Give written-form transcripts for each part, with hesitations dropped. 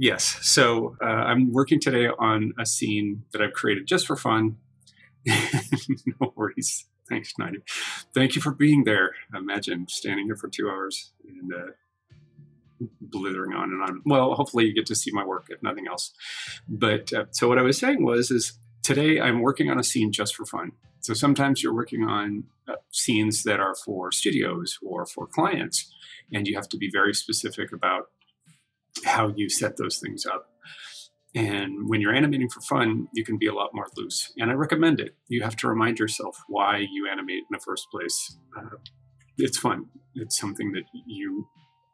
Yes, so I'm working today on a scene that I've created just for fun. No worries. Thanks, Nadia. Thank you for being there. Imagine standing here for 2 hours and blithering on and on. Well, hopefully you get to see my work, if nothing else. But so what I was saying is today I'm working on a scene just for fun. So sometimes you're working on scenes that are for studios or for clients, and you have to be very specific about how you set those things up. And when you're animating for fun, you can be a lot more loose. And I recommend it. You have to remind yourself why you animate in the first place. It's fun. It's something that you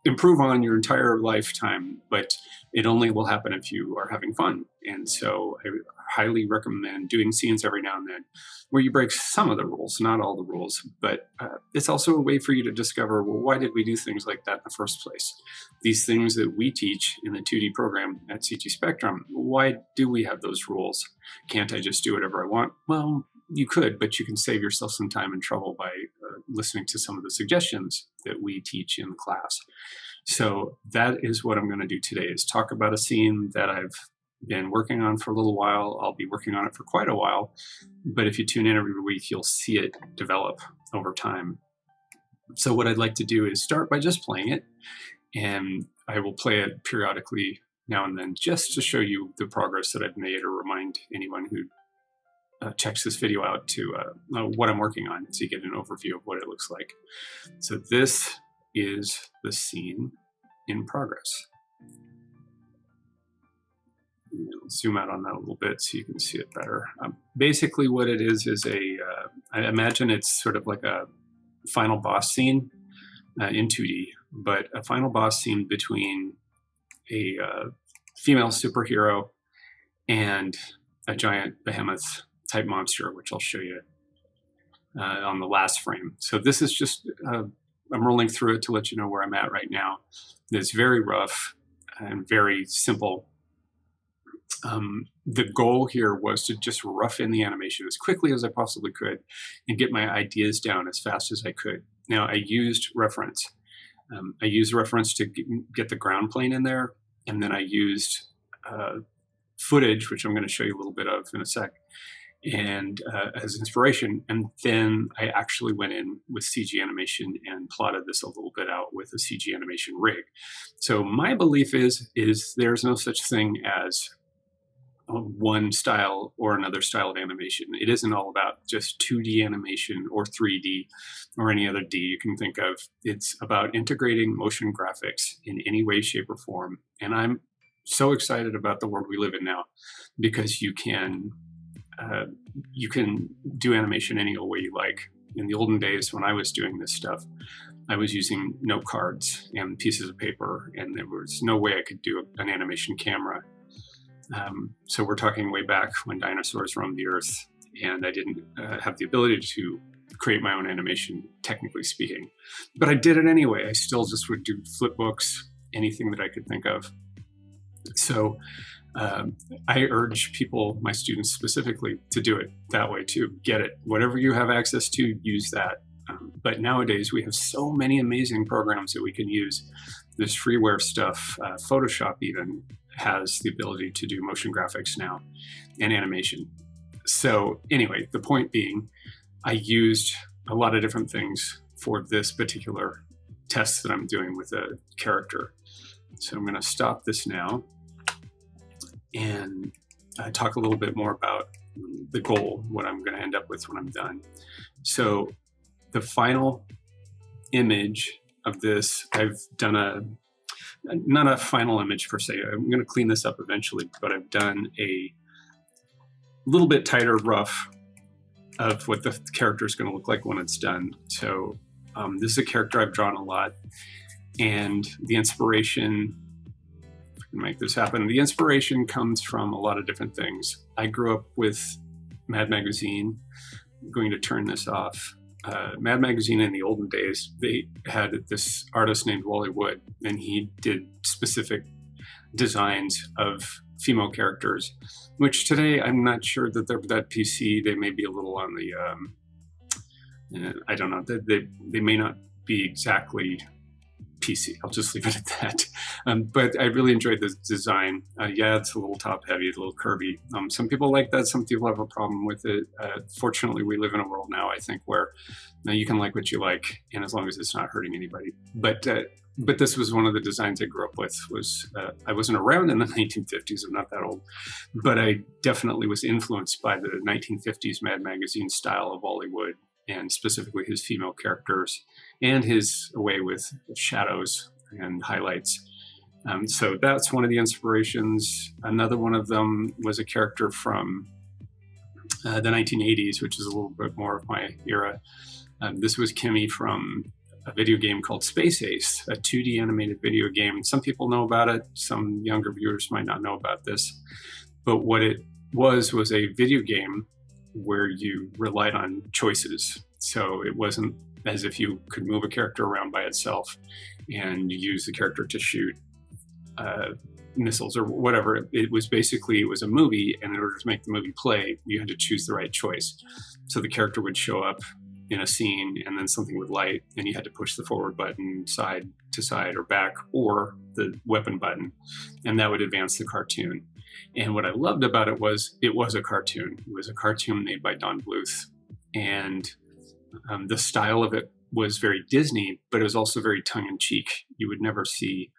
improve on your entire lifetime, but it only will happen if you are having fun. And so I highly recommend doing scenes every now and then where you break some of the rules, not all the rules, but it's also a way for you to discover, well, why did we do things like that in the first place? These things that we teach in the 2D program at CG Spectrum, why do we have those rules? Can't I just do whatever I want? Well, you could, but you can save yourself some time and trouble by listening to some of the suggestions that we teach in the class. So that is what I'm going to do today, is talk about a scene that I've been working on for a little while. I'll be working on it for quite a while, but if you tune in every week, you'll see it develop over time. So what I'd like to do is start by just playing it, and I will play it periodically now and then just to show you the progress that I've made, or remind anyone who checks this video out to what I'm working on, so you get an overview of what it looks like. So this is the scene in progress. I'll zoom out on that a little bit so you can see it better. Basically what it is I imagine it's sort of like a final boss scene in 2D, but a final boss scene between a female superhero and a giant behemoth type monster, which I'll show you on the last frame. So this is just, I'm rolling through it to let you know where I'm at right now. It's very rough and very simple. The goal here was to just rough in the animation as quickly as I possibly could and get my ideas down as fast as I could. Now, I used reference. I used reference to get the ground plane in there, and then I used footage, which I'm going to show you a little bit of in a sec, and as inspiration. And then I actually went in with CG animation and plotted this a little bit out with a CG animation rig. So my belief is there's no such thing as one style or another style of animation. It isn't all about just 2D animation or 3D or any other D you can think of. It's about integrating motion graphics in any way, shape, or form. And I'm so excited about the world we live in now, because you can do animation any old way you like. In the olden days when I was doing this stuff, I was using note cards and pieces of paper, and there was no way I could do an animation camera. So we're talking way back when dinosaurs roamed the earth, and I didn't have the ability to create my own animation, technically speaking. But I did it anyway. I still just would do flip books, anything that I could think of. So I urge people, my students specifically, to do it that way too. Get it. Whatever you have access to, use that. But nowadays we have so many amazing programs that we can use. There's freeware stuff. Photoshop even has the ability to do motion graphics now and animation. So anyway, the point being, I used a lot of different things for this particular test that I'm doing with a character. So I'm going to stop this now and talk a little bit more about the goal, what I'm going to end up with when I'm done. So the final image of this, I've done not a final image per se. I'm going to clean this up eventually, but I've done a little bit tighter rough of what the character is going to look like when it's done. So this is a character I've drawn a lot, and the inspiration, if I can make this happen, the inspiration comes from a lot of different things. I grew up with Mad Magazine. I'm going to turn this off. Mad Magazine in the olden days, they had this artist named Wally Wood, and he did specific designs of female characters, which today I'm not sure that they're that PC. They may be a little on the, I don't know, they may not be exactly PC. I'll just leave it at that. But I really enjoyed the design. Yeah, it's a little top heavy, a little curvy. Some people like that. Some people have a problem with it. Fortunately, we live in a world now, I think, where you can like what you like, and as long as it's not hurting anybody. But this was one of the designs I grew up with. I wasn't around in the 1950s. I'm not that old, but I definitely was influenced by the 1950s Mad Magazine style of Bollywood, and specifically his female characters and his way with shadows and highlights. So that's one of the inspirations. Another one of them was a character from the 1980s, which is a little bit more of my era. This was Kimmy from a video game called Space Ace, a 2D animated video game. Some people know about it. Some younger viewers might not know about this. But what it was a video game where you relied on choices. So it wasn't as if you could move a character around by itself and use the character to shoot missiles or whatever. It was a movie, and in order to make the movie play, you had to choose the right choice. So the character would show up in a scene, and then something would light, and you had to push the forward button, side to side or back, or the weapon button, and that would advance the cartoon. And what I loved about it was a cartoon. It was a cartoon made by Don Bluth, and the style of it was very Disney, but it was also very tongue-in-cheek. You would never see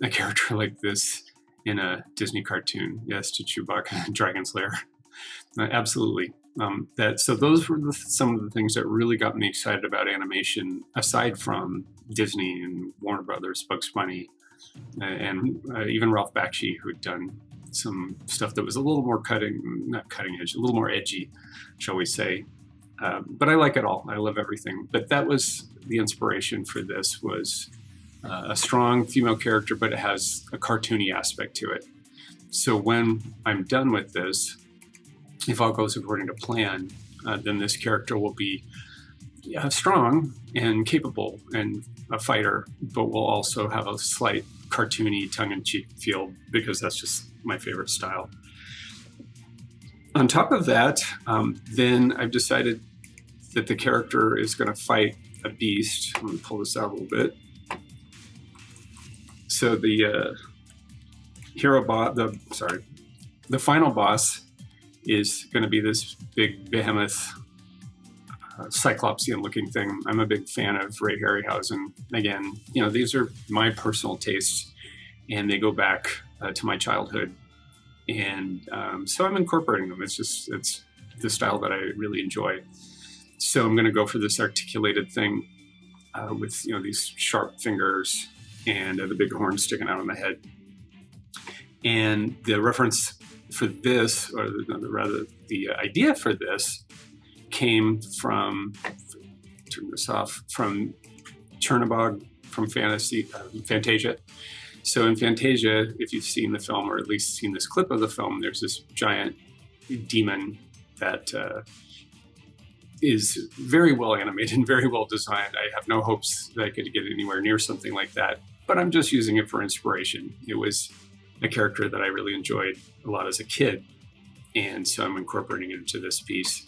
a character like this in a Disney cartoon. Yes, to Chewbacca, Dragon's Lair. Absolutely. So those were some of the things that really got me excited about animation, aside from Disney and Warner Brothers, Bugs Bunny, and even Ralph Bakshi, who had done some stuff that was a little more not cutting edge, a little more edgy, shall we say. But I like it all. I love everything. But that was the inspiration for this, was a strong female character, but it has a cartoony aspect to it. So when I'm done with this, if all goes according to plan, then this character will be strong and capable and a fighter, but will also have a slight cartoony, tongue-in-cheek feel, because that's just my favorite style. On top of that, then I've decided that the character is going to fight a beast. I'm going to pull this out a little bit. So the the final boss is going to be this big behemoth, Cyclopsian-looking thing. I'm a big fan of Ray Harryhausen. Again, these are my personal tastes, and they go back to my childhood. And so I'm incorporating them. It's the style that I really enjoy. So I'm going to go for this articulated thing with these sharp fingers and the big horn sticking out on the head. And the reference for this, or rather the idea for this, came from, turn this off, from Chernobog, from Fantasia. So in Fantasia, if you've seen the film, or at least seen this clip of the film, there's this giant demon that is very well animated and very well designed. I have no hopes that I could get anywhere near something like that, but I'm just using it for inspiration. It was a character that I really enjoyed a lot as a kid, and so I'm incorporating it into this piece.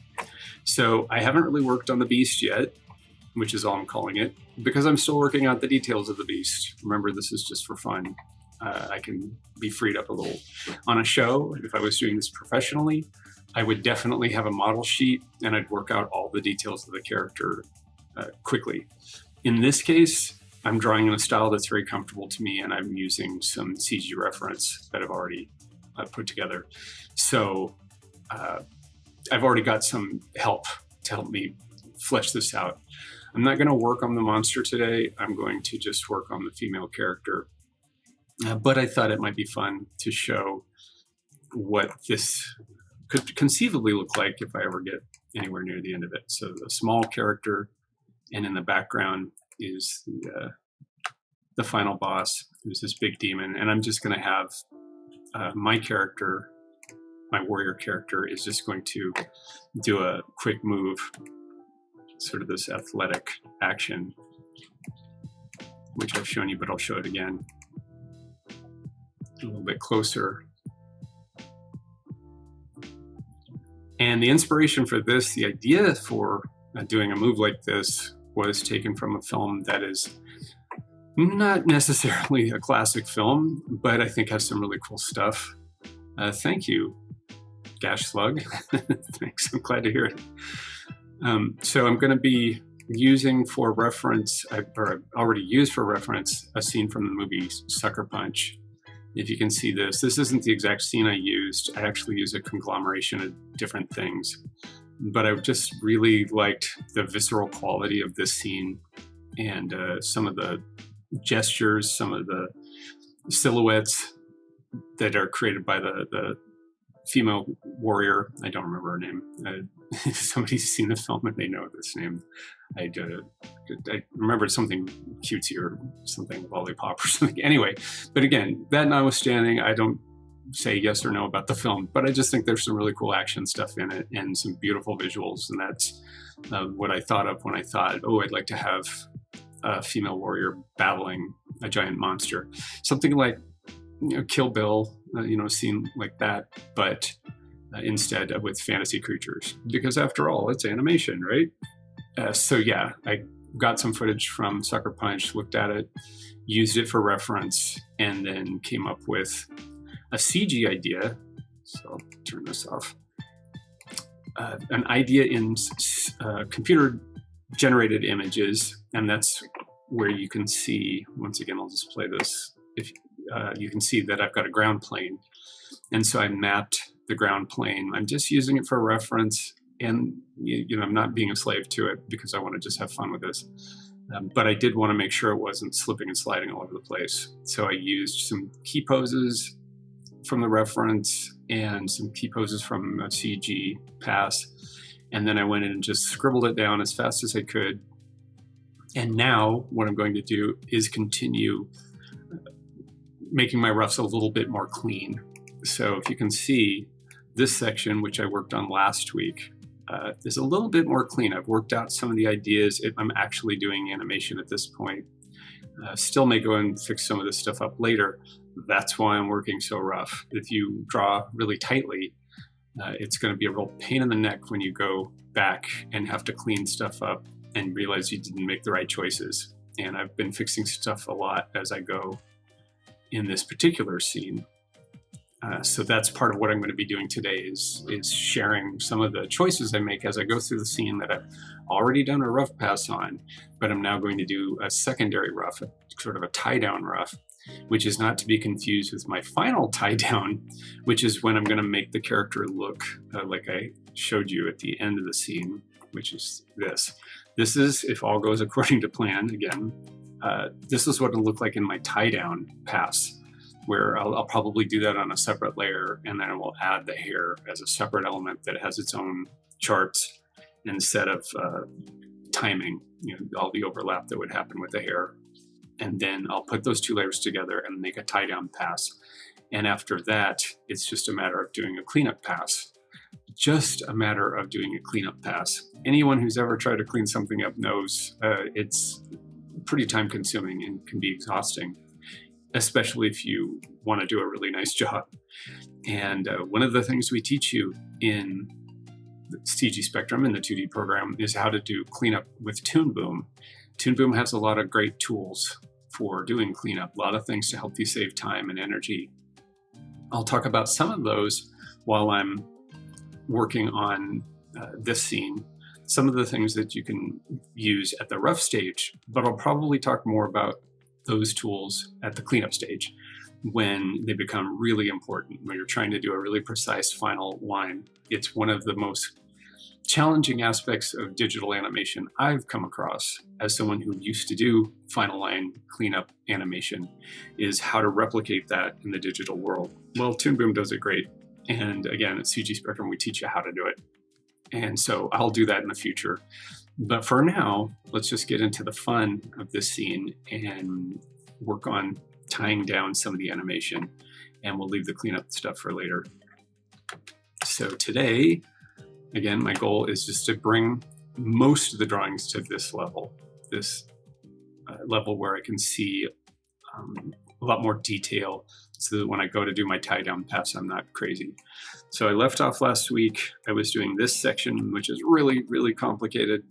So I haven't really worked on the beast yet, which is all I'm calling it, because I'm still working out the details of the beast. Remember, this is just for fun. I can be freed up a little. On a show, if I was doing this professionally, I would definitely have a model sheet, and I'd work out all the details of the character quickly. In this case, I'm drawing in a style that's very comfortable to me, and I'm using some CG reference that I've already put together. So I've already got some help to help me flesh this out. I'm not going to work on the monster today. I'm going to just work on the female character. But I thought it might be fun to show what this could conceivably look like if I ever get anywhere near the end of it. So a small character, and in the background is the final boss, who's this big demon. And I'm just going to have my character, my warrior character, is just going to do a quick move, sort of this athletic action, which I've shown you, but I'll show it again a little bit closer. And the inspiration for this, the idea for doing a move like this, was taken from a film that is Not necessarily a classic film, but I think has some really cool stuff. Thank you, Gash Slug. Thanks, I'm glad to hear it. So I'm going to be using for reference, or I've already used for reference, a scene from the movie Sucker Punch. If you can see this isn't the exact scene I used. I actually use a conglomeration of different things. But I just really liked the visceral quality of this scene and some of the gestures, some of the silhouettes that are created by the female warrior. I don't remember her name. Somebody's seen the film and they know this name. I remember something cutesy or something lollipop or something. Anyway, but again, that notwithstanding, I don't say yes or no about the film, but I just think there's some really cool action stuff in it and some beautiful visuals, and that's what I thought of when I thought, oh, I'd like to have a female warrior battling a giant monster. Something like, Kill Bill, a scene like that, but instead with fantasy creatures, because after all, it's animation, right? So yeah, I got some footage from Sucker Punch, looked at it, used it for reference, and then came up with a CG idea. So I'll turn this off. An idea in computer-generated images, and that's where you can see, once again, I'll just play this. If you can see that I've got a ground plane. And so I mapped the ground plane. I'm just using it for reference, and I'm not being a slave to it because I want to just have fun with this. But I did want to make sure it wasn't slipping and sliding all over the place. So I used some key poses from the reference and some key poses from a CG pass. And then I went in and just scribbled it down as fast as I could. And now what I'm going to do is continue making my roughs a little bit more clean. So if you can see this section, which I worked on last week, is a little bit more clean. I've worked out some of the ideas. I'm actually doing animation at this point. Still may go and fix some of this stuff up later. That's why I'm working so rough. If you draw really tightly, it's going to be a real pain in the neck when you go back and have to clean stuff up and realize you didn't make the right choices. And I've been fixing stuff a lot as I go in this particular scene. So that's part of what I'm going to be doing today is sharing some of the choices I make as I go through the scene that I've already done a rough pass on, but I'm now going to do a secondary rough, sort of a tie-down rough, which is not to be confused with my final tie-down, which is when I'm going to make the character look like I showed you at the end of the scene, which is this. This is, if all goes according to plan, again, this is what it'll look like in my tie-down pass, where I'll probably do that on a separate layer, and then I will add the hair as a separate element that has its own charts instead of timing, all the overlap that would happen with the hair. And then I'll put those two layers together and make a tie-down pass. And after that, it's just a matter of doing a cleanup pass. Just a matter of doing a cleanup pass. Anyone who's ever tried to clean something up knows it's pretty time consuming and can be exhausting, especially if you want to do a really nice job. And one of the things we teach you in the CG Spectrum in the 2D program is how to do cleanup with Toon Boom. Toon Boom has a lot of great tools for doing cleanup, a lot of things to help you save time and energy. I'll talk about some of those while I'm working on this scene, some of the things that you can use at the rough stage, but I'll probably talk more about those tools at the cleanup stage when they become really important, when you're trying to do a really precise final line. It's one of the most challenging aspects of digital animation I've come across as someone who used to do final line cleanup animation, is how to replicate that in the digital world. Well, Toon Boom does it great. And again, at CG Spectrum, we teach you how to do it. And so I'll do that in the future. But for now, let's just get into the fun of this scene and work on tying down some of the animation, and we'll leave the cleanup stuff for later. So today, again, my goal is just to bring most of the drawings to this level where I can see a lot more detail, so that when I go to do my tie-down pass, I'm not crazy. So I left off last week. I was doing this section, which is really, really complicated.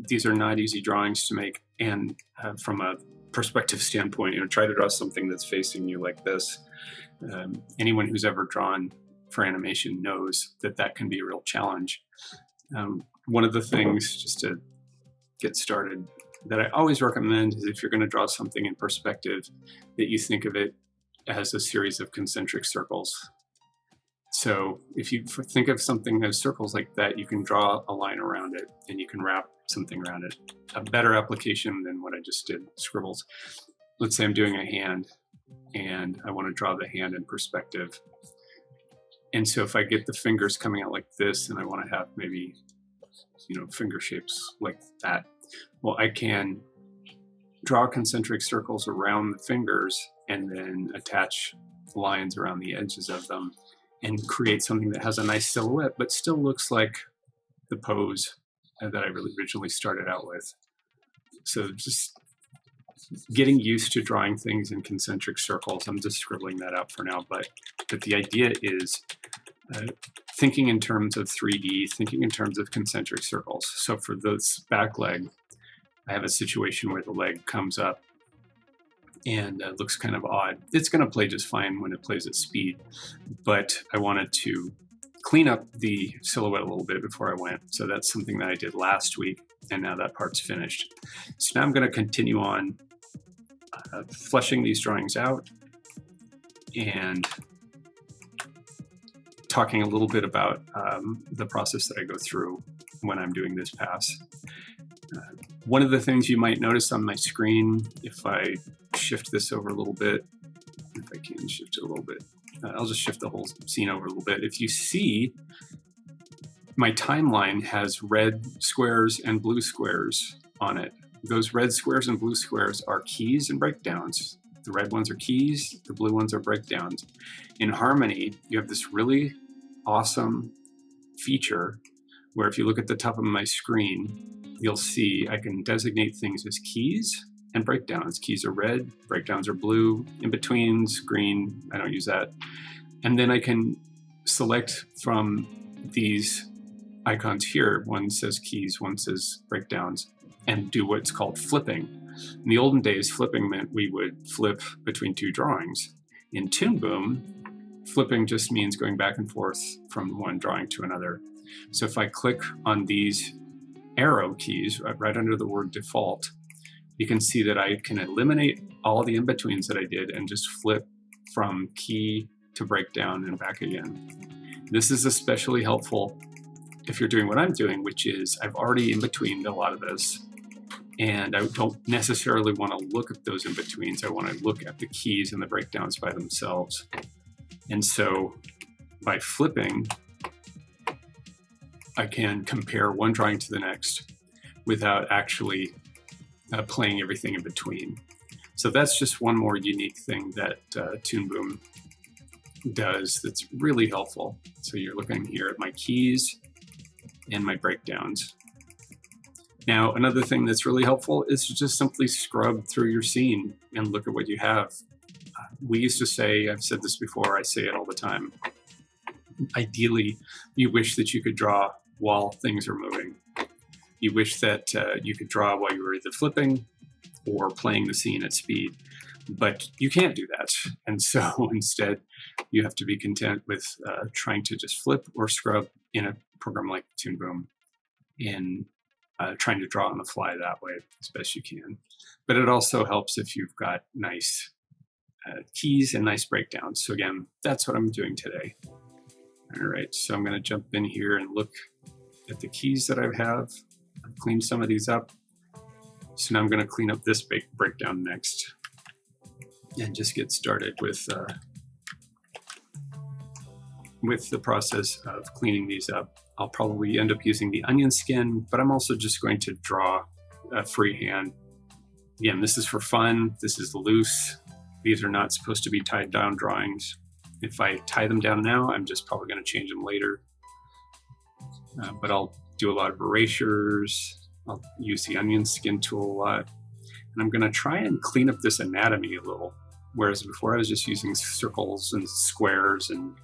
These are not easy drawings to make, and from a perspective standpoint, try to draw something that's facing you like this. Anyone who's ever drawn for animation knows that that can be a real challenge. One of the things, just to get started, that I always recommend is if you're going to draw something in perspective, that you think of it as a series of concentric circles. So if you think of something as circles like that, you can draw a line around it and you can wrap something around it. A better application than what I just did, scribbles. Let's say I'm doing a hand and I want to draw the hand in perspective. And so if I get the fingers coming out like this and I want to have maybe, finger shapes like that, well, I can draw concentric circles around the fingers and then attach lines around the edges of them and create something that has a nice silhouette, but still looks like the pose that I really originally started out with. So just getting used to drawing things in concentric circles. I'm just scribbling that out for now, but the idea is thinking in terms of 3D, thinking in terms of concentric circles. So for this back leg, I have a situation where the leg comes up and looks kind of odd. It's going to play just fine when it plays at speed, but I wanted to clean up the silhouette a little bit before I went. So that's something that I did last week, and now that part's finished. So now I'm going to continue on fleshing these drawings out and talking a little bit about the process that I go through when I'm doing this pass. One of the things you might notice on my screen, if I shift this over a little bit, if I can shift it a little bit, I'll just shift the whole scene over a little bit. If you see, my timeline has red squares and blue squares on it. Those red squares and blue squares are keys and breakdowns. The red ones are keys, the blue ones are breakdowns. In Harmony, you have this really awesome feature where if you look at the top of my screen, you'll see I can designate things as keys and breakdowns. Keys are red, breakdowns are blue, in-betweens, green, I don't use that. And then I can select from these icons here, one says keys, one says breakdowns, and do what's called flipping. In the olden days, flipping meant we would flip between two drawings. In Toon Boom, flipping just means going back and forth from one drawing to another. So if I click on these arrow keys right under the word default, you can see that I can eliminate all the in-betweens that I did and just flip from key to breakdown and back again. This is especially helpful if you're doing what I'm doing, which is I've already in-betweened a lot of this, and I don't necessarily want to look at those in-betweens. I want to look at the keys and the breakdowns by themselves. And so by flipping, I can compare one drawing to the next without actually playing everything in between. So that's just one more unique thing that Toon Boom does that's really helpful. So you're looking here at my keys and my breakdowns. Now, another thing that's really helpful is to just simply scrub through your scene and look at what you have. We used to say, I've said this before, I say it all the time, ideally, you wish that you could draw while things are moving. You wish that you could draw while you were either flipping or playing the scene at speed, but you can't do that. And so instead, you have to be content with trying to just flip or scrub in a program like Toon Boom and trying to draw on the fly that way as best you can. But it also helps if you've got nice keys and nice breakdowns. So again, that's what I'm doing today. All right, so I'm going to jump in here and look at the keys that I have. I've cleaned some of these up. So now I'm going to clean up this breakdown next and just get started with the process of cleaning these up. I'll probably end up using the onion skin, but I'm also just going to draw a freehand. Again, this is for fun. This is loose. These are not supposed to be tied down drawings. If I tie them down now, I'm just probably going to change them later. But I'll do a lot of erasures. I'll use the onion skin tool a lot. And I'm going to try and clean up this anatomy a little. Whereas before I was just using circles and squares and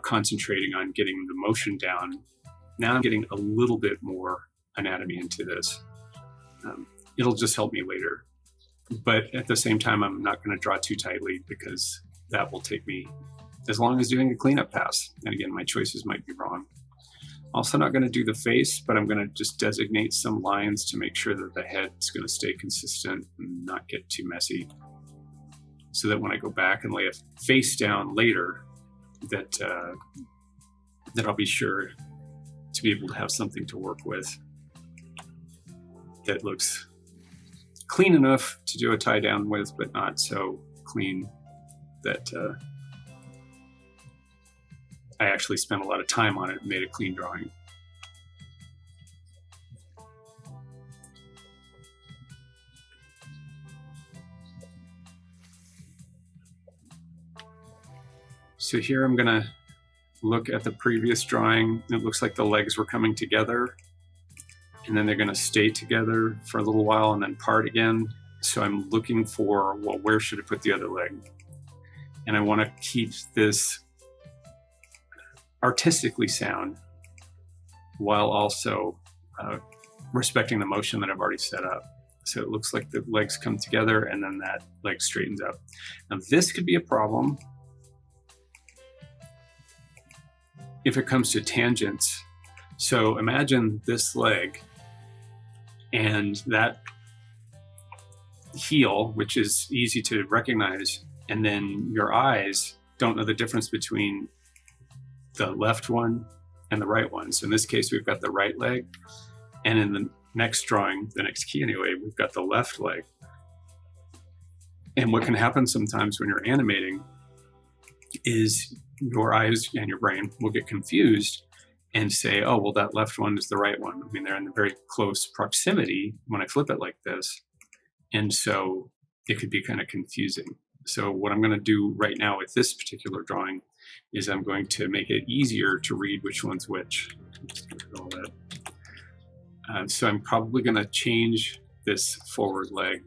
concentrating on getting the motion down. Now I'm getting a little bit more anatomy into this. It'll just help me later. But at the same time, I'm not going to draw too tightly because that will take me as long as doing a cleanup pass. And again, my choices might be wrong. Also not going to do the face, but I'm going to just designate some lines to make sure that the head is going to stay consistent and not get too messy, so that when I go back and lay a face down later, that I'll be sure to be able to have something to work with that looks clean enough to do a tie down with, but not so clean that I actually spent a lot of time on it and made a clean drawing. So here I'm gonna look at the previous drawing. It looks like the legs were coming together, and then they're gonna stay together for a little while and then part again. So I'm looking for, well, where should I put the other leg? And I wanna keep this artistically sound while also respecting the motion that I've already set up. So it looks like the legs come together and then that leg straightens up. Now this could be a problem if it comes to tangents. So imagine this leg and that heel, which is easy to recognize, and then your eyes don't know the difference between the left one and the right one. So in this case, we've got the right leg, and in the next drawing, the next key anyway, we've got the left leg. And what can happen sometimes when you're animating is your eyes and your brain will get confused and say, oh, well, that left one is the right one. I mean, they're in very close proximity when I flip it like this. And so it could be kind of confusing. So what I'm going to do right now with this particular drawing is I'm going to make it easier to read which one's which. So I'm probably going to change this forward leg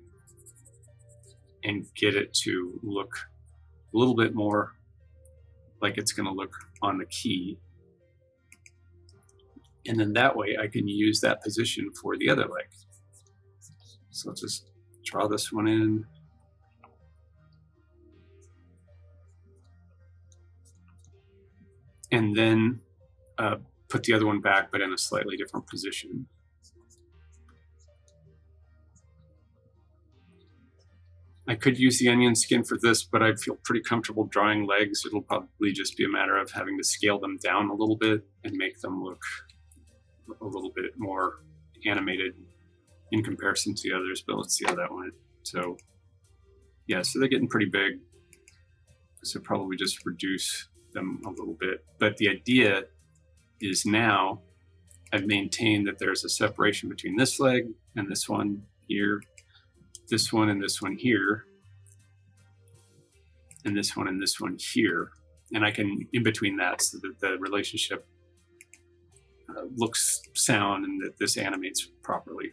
and get it to look a little bit more like it's going to look on the key. And then that way I can use that position for the other leg. So let's just draw this one in. And then put the other one back, but in a slightly different position. I could use the onion skin for this, but I feel pretty comfortable drawing legs. It'll probably just be a matter of having to scale them down a little bit and make them look a little bit more animated in comparison to the others, but let's see how that went. So yeah, so they're getting pretty big. So probably just reduce them a little bit. But the idea is now I've maintained that there's a separation between this leg and this one here, this one and this one here, and this one and this one here. And I can, in between that, so that the relationship looks sound and that this animates properly.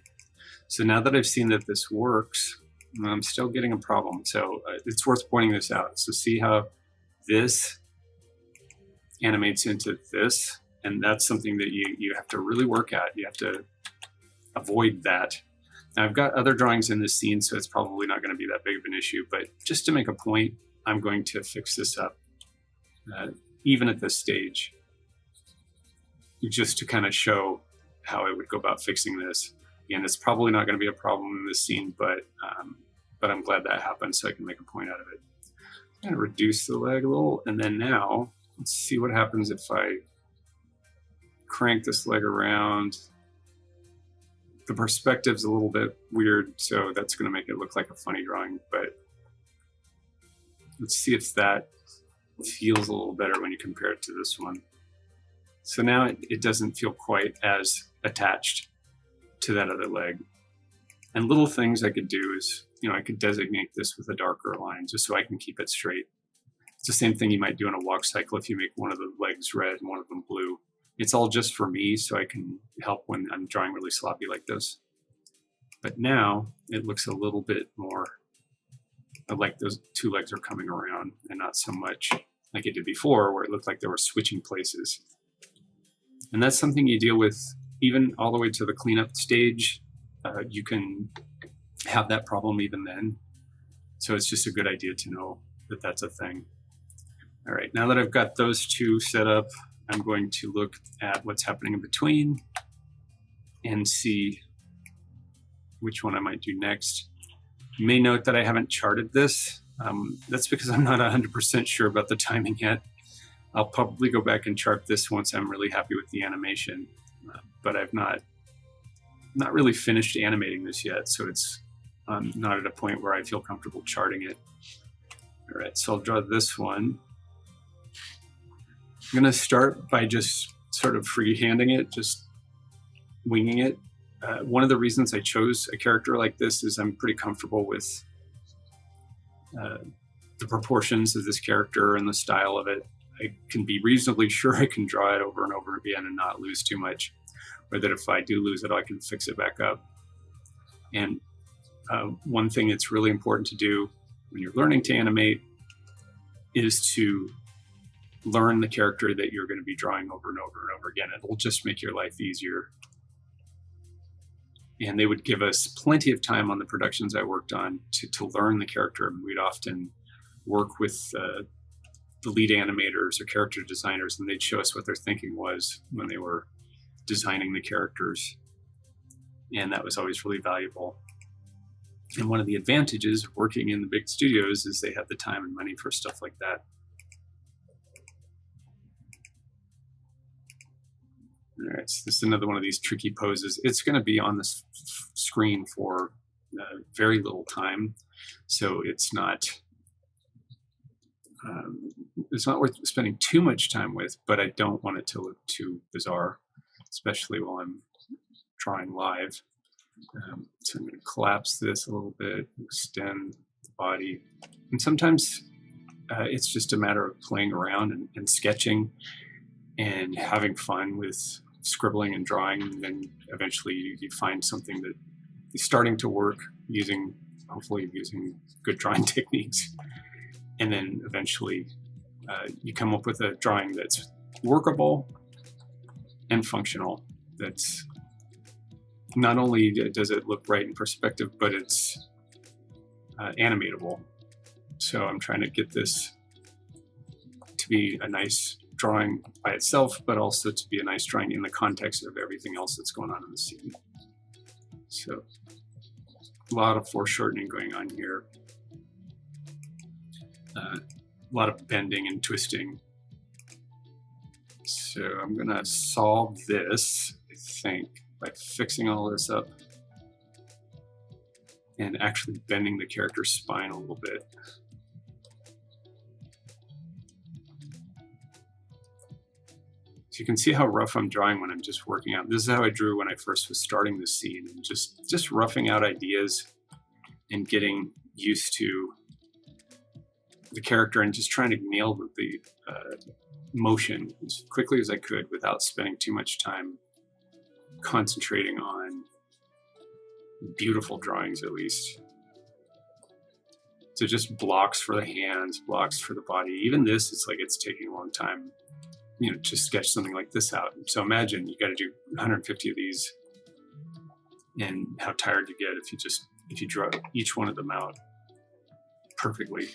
So now that I've seen that this works, I'm still getting a problem. So it's worth pointing this out. So see how this animates into this, and that's something that you have to really work at. You have to avoid that. Now I've got other drawings in this scene, so it's probably not going to be that big of an issue, but just to make a point, I'm going to fix this up, even at this stage, just to kind of show how I would go about fixing this. And it's probably not going to be a problem in this scene, but I'm glad that happened, so I can make a point out of it. I'm going to reduce the leg a little, and then now let's see what happens if I crank this leg around. The perspective's a little bit weird, so that's going to make it look like a funny drawing, but let's see if that feels a little better when you compare it to this one. So now it doesn't feel quite as attached to that other leg. And little things I could do is, I could designate this with a darker line just so I can keep it straight. It's the same thing you might do in a walk cycle if you make one of the legs red and one of them blue. It's all just for me, so I can help when I'm drawing really sloppy like this. But now it looks a little bit more like those two legs are coming around and not so much like it did before where it looked like they were switching places. And that's something you deal with even all the way to the cleanup stage. You can have that problem even then. So it's just a good idea to know that that's a thing. All right, now that I've got those two set up, I'm going to look at what's happening in between and see which one I might do next. You may note that I haven't charted this. That's because I'm not 100% sure about the timing yet. I'll probably go back and chart this once I'm really happy with the animation, but I've not really finished animating this yet, so it's not at a point where I feel comfortable charting it. All right, so I'll draw this one. I'm gonna start by just sort of freehanding it, just winging it. One of the reasons I chose a character like this is I'm pretty comfortable with the proportions of this character and the style of it. I can be reasonably sure I can draw it over and over again and not lose too much, or that if I do lose it, I can fix it back up. And one thing that's really important to do when you're learning to animate is to learn the character that you're going to be drawing over and over and over again. It'll just make your life easier. And they would give us plenty of time on the productions I worked on to learn the character. And we'd often work with the lead animators or character designers, and they'd show us what their thinking was when they were designing the characters. And that was always really valuable. And one of the advantages of working in the big studios is they have the time and money for stuff like that. All right, so this is another one of these tricky poses. It's going to be on the screen for very little time, so it's not worth spending too much time with, but I don't want it to look too bizarre, especially while I'm drawing live. So I'm going to collapse this a little bit, extend the body, and sometimes it's just a matter of playing around and sketching and having fun with scribbling and drawing, and then eventually you find something that is starting to work hopefully using good drawing techniques, and then eventually you come up with a drawing that's workable and functional. That's not only does it look right in perspective, but it's animatable. So I'm trying to get this to be a nice drawing by itself, but also to be a nice drawing in the context of everything else that's going on in the scene. So a lot of foreshortening going on here. A lot of bending and twisting. So I'm gonna solve this, I think, by fixing all this up and actually bending the character's spine a little bit. So you can see how rough I'm drawing when I'm just working out. This is how I drew when I first was starting this scene, and just roughing out ideas and getting used to the character and just trying to nail the motion as quickly as I could without spending too much time concentrating on beautiful drawings, at least. So just blocks for the hands, blocks for the body. Even this, it's like it's taking a long time, to sketch something like this out. So imagine you got to do 150 of these, and how tired you get if you draw each one of them out perfectly.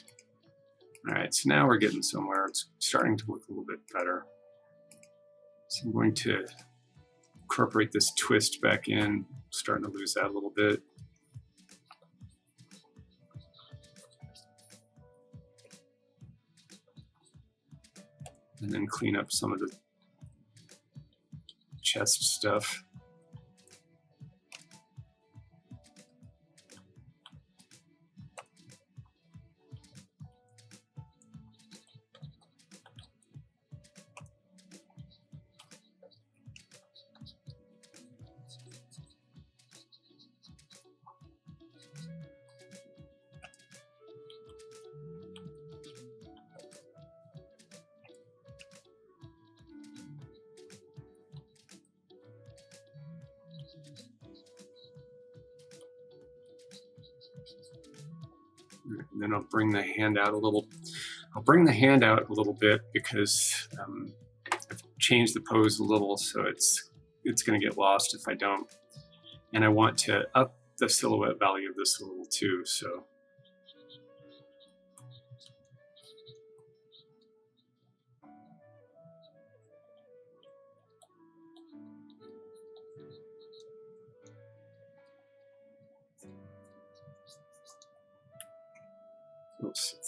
All right, so now we're getting somewhere. It's starting to look a little bit better. So I'm going to incorporate this twist back in, starting to lose that a little bit. And then clean up some of the chest stuff. And then I'll bring the hand out a little. I'll bring the hand out a little bit because I've changed the pose a little, so it's going to get lost if I don't. And I want to up the silhouette value of this a little too. So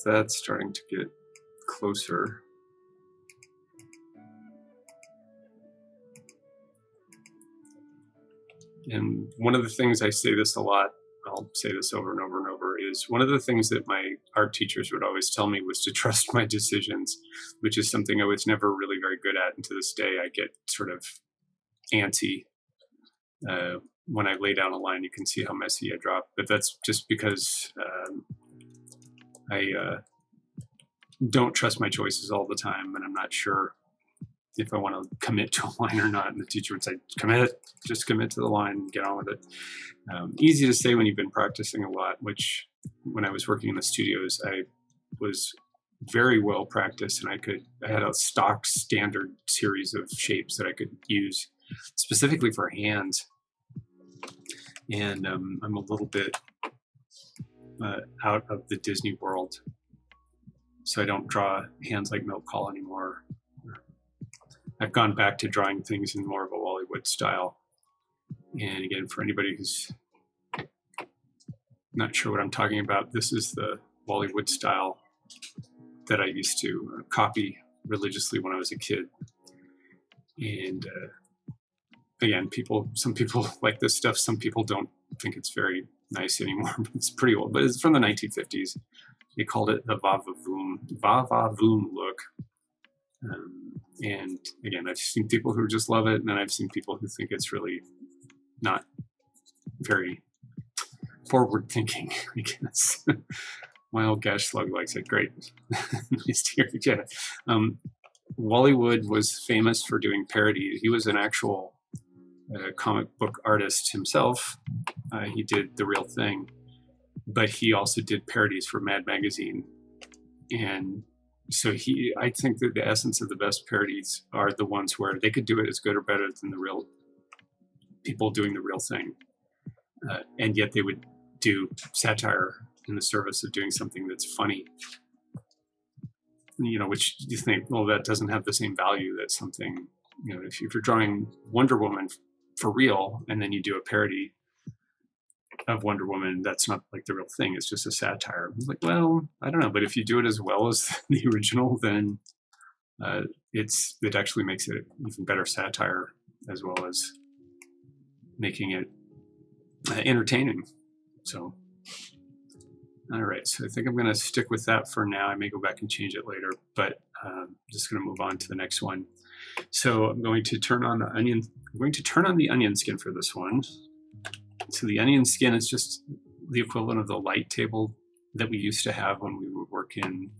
that's starting to get closer. And one of the things, I say this a lot, I'll say this over and over and over, is one of the things that my art teachers would always tell me was to trust my decisions, which is something I was never really very good at. And to this day, I get sort of antsy. When I lay down a line, you can see how messy I drop. But that's just because I don't trust my choices all the time, and I'm not sure if I want to commit to a line or not. And the teacher would say, commit, just commit to the line and get on with it. Easy to say when you've been practicing a lot, which when I was working in the studios, I was very well practiced, and I had a stock standard series of shapes that I could use specifically for hands. And I'm a little bit out of the Disney world, so I don't draw hands like milk call anymore. I've gone back to drawing things in more of a Wally Wood style. And again, for anybody who's not sure what I'm talking about, this is the Wally Wood style that I used to copy religiously when I was a kid. And again, some people like this stuff. Some people don't think it's very nice anymore. But it's pretty old, but it's from the 1950s. They called it the va-va-voom look. And again, I've seen people who just love it, and then I've seen people who think it's really not very forward thinking, I guess. My old Gash Slug likes it. Great. Nice to hear. Yeah. Wally Wood was famous for doing parodies. He was an actual comic book artist himself. He did The Real Thing, but he also did parodies for Mad Magazine. And so I think that the essence of the best parodies are the ones where they could do it as good or better than the real people doing the real thing. And yet they would do satire in the service of doing something that's funny. Which you think, well, that doesn't have the same value that something, if you're drawing Wonder Woman for real, and then you do a parody of Wonder Woman, that's not like the real thing. It's just a satire. It's like, well, I don't know, but if you do it as well as the original, then it actually makes it even better satire, as well as making it entertaining. So, all right. So I think I'm going to stick with that for now. I may go back and change it later, but I'm just going to move on to the next one. So I'm going to turn on the onion. I'm going to turn on the onion skin for this one. So the onion skin is just the equivalent of the light table that we used to have when we would work in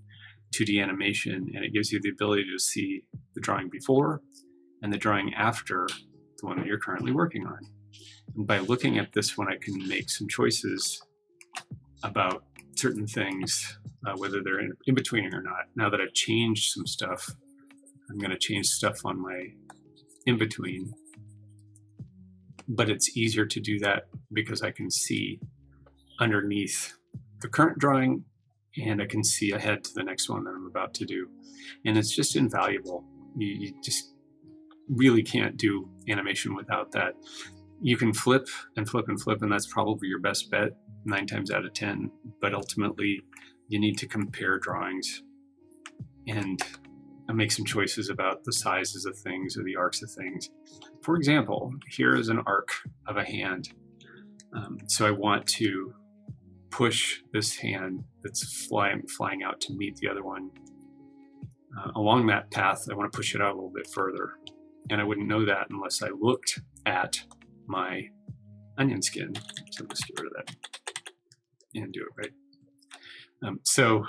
2D animation, and it gives you the ability to see the drawing before and the drawing after the one that you're currently working on. And by looking at this one, I can make some choices about certain things, whether they're in betweening or not. Now that I've changed some stuff, I'm going to change stuff on my in between. But it's easier to do that because I can see underneath the current drawing, and I can see ahead to the next one that I'm about to do. And it's just invaluable. You just really can't do animation without that. You can flip and flip and flip, and that's probably your best bet 9 times out of 10. But ultimately, you need to compare drawings and make some choices about the sizes of things or the arcs of things. For example, here is an arc of a hand. So I want to push this hand that's flying out to meet the other one. Along that path, I want to push it out a little bit further. And I wouldn't know that unless I looked at my onion skin. So let's get rid of that and do it right. So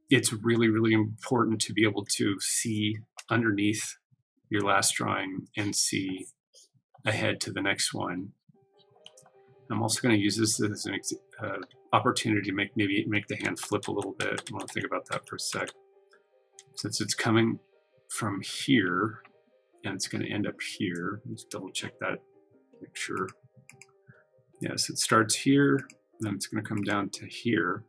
it's really, really important to be able to see underneath your last drawing and see ahead to the next one. I'm also going to use this as an opportunity to maybe make the hand flip a little bit. I want to think about that for a sec. Since it's coming from here and it's going to end up here, let's double check that, make sure Yes, it starts here, then it's going to come down to here.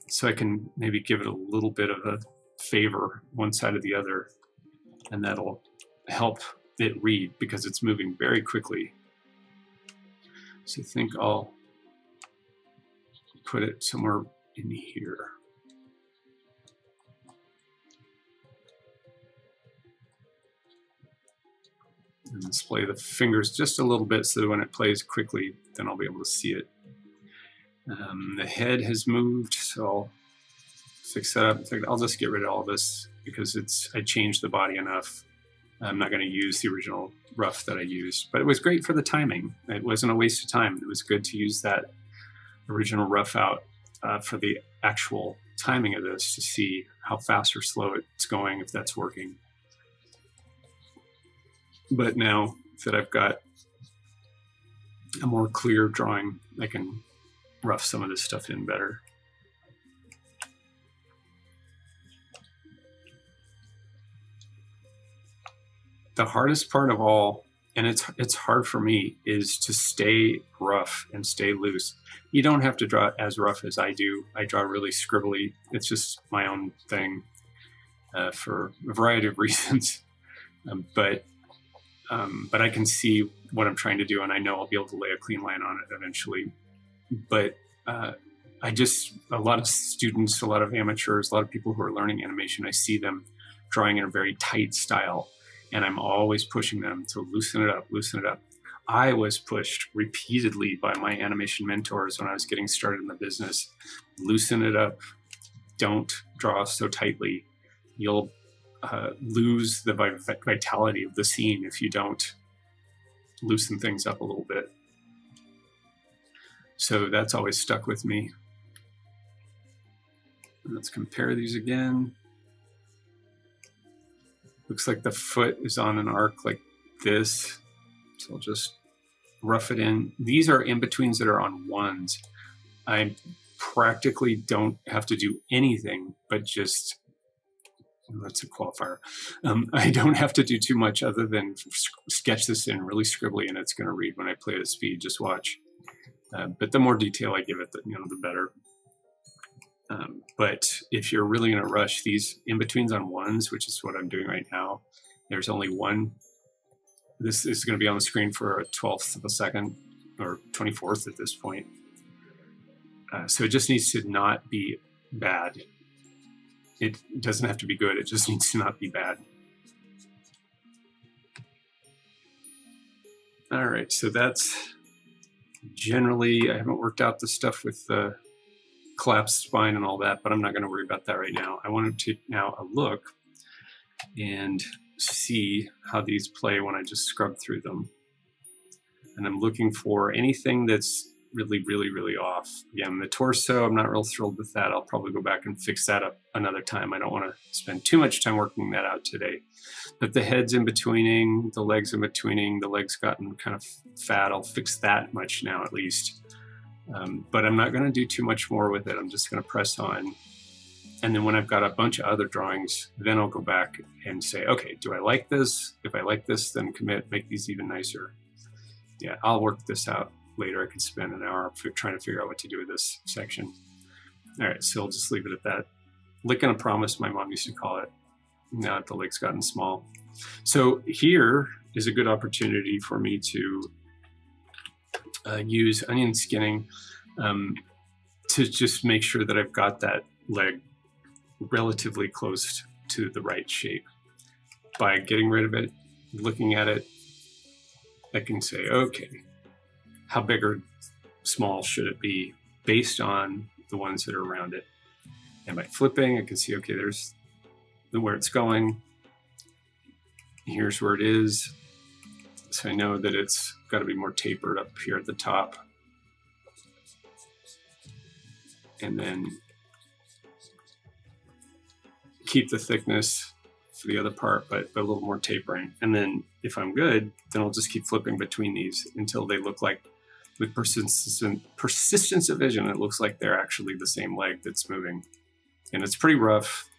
So I can maybe give it a little bit of a favor one side or the other, and that'll help it read because it's moving very quickly. So I think I'll put it somewhere in here. And display the fingers just a little bit so that when it plays quickly, then I'll be able to see it. The head has moved, so I'll fix that up. In fact, I'll just get rid of all this because I changed the body enough. I'm not going to use the original rough that I used, but it was great for the timing. It wasn't a waste of time. It was good to use that original rough out for the actual timing of this to see how fast or slow it's going, if that's working. But now that I've got a more clear drawing, I can rough some of this stuff in better. The hardest part of all, and it's hard for me, is to stay rough and stay loose. You don't have to draw as rough as I do. I draw really scribbly. It's just my own thing for a variety of reasons. But I can see what I'm trying to do, and I know I'll be able to lay a clean line on it eventually. But a lot of students, a lot of amateurs, a lot of people who are learning animation, I see them drawing in a very tight style, and I'm always pushing them to loosen it up, loosen it up. I was pushed repeatedly by my animation mentors when I was getting started in the business. Loosen it up. Don't draw so tightly. You'll lose the vitality of the scene if you don't loosen things up a little bit. So that's always stuck with me. Let's compare these again. Looks like the foot is on an arc like this. So I'll just rough it in. These are in-betweens that are on ones. I practically don't have to do anything but just, that's a qualifier. I don't have to do too much other than sketch this in really scribbly, and it's going to read when I play at speed. Just watch. But the more detail I give it, the better. But if you're really in a rush, these in-betweens on ones, which is what I'm doing right now, there's only one. This is going to be on the screen for a 1/12 of a second, or 24th at this point. So it just needs to not be bad. It doesn't have to be good, it just needs to not be bad. All right, so that's generally, I haven't worked out the stuff with the collapsed spine and all that, but I'm not going to worry about that right now. I want to take now a look and see how these play when I just scrub through them. And I'm looking for anything that's really, really, really off. Again, the torso, I'm not real thrilled with that. I'll probably go back and fix that up another time. I don't want to spend too much time working that out today. But the head's in betweening, the legs in betweening, the legs gotten kind of fat. I'll fix that much now at least. But I'm not going to do too much more with it. I'm just going to press on. And then when I've got a bunch of other drawings, then I'll go back and say, okay, do I like this? If I like this, then commit, make these even nicer. Yeah, I'll work this out later. I could spend an hour trying to figure out what to do with this section. All right, so I'll just leave it at that. Licking a promise, my mom used to call it. Now that the lake's gotten small. So here is a good opportunity for me to use onion skinning to just make sure that I've got that leg relatively close to the right shape. By getting rid of it, looking at it, I can say, okay, how big or small should it be based on the ones that are around it? And by flipping, I can see, okay, there's where it's going. Here's where it is. So I know that it's got to be more tapered up here at the top. And then keep the thickness for the other part, but a little more tapering. And then if I'm good, then I'll just keep flipping between these until they look like, with persistence of vision, it looks like they're actually the same leg that's moving. And it's pretty rough,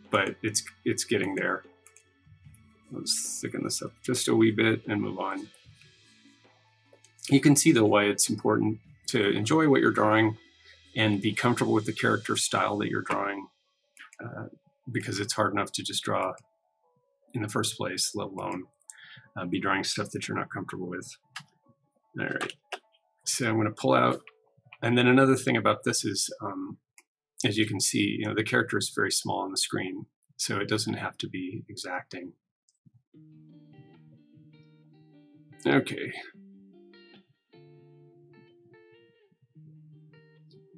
but it's getting there. Let's thicken this up just a wee bit and move on. You can see though why it's important to enjoy what you're drawing and be comfortable with the character style that you're drawing, because it's hard enough to just draw in the first place, let alone be drawing stuff that you're not comfortable with. All right, so I'm going to pull out, and then another thing about this is, as you can see, the character is very small on the screen, so it doesn't have to be exacting. Okay.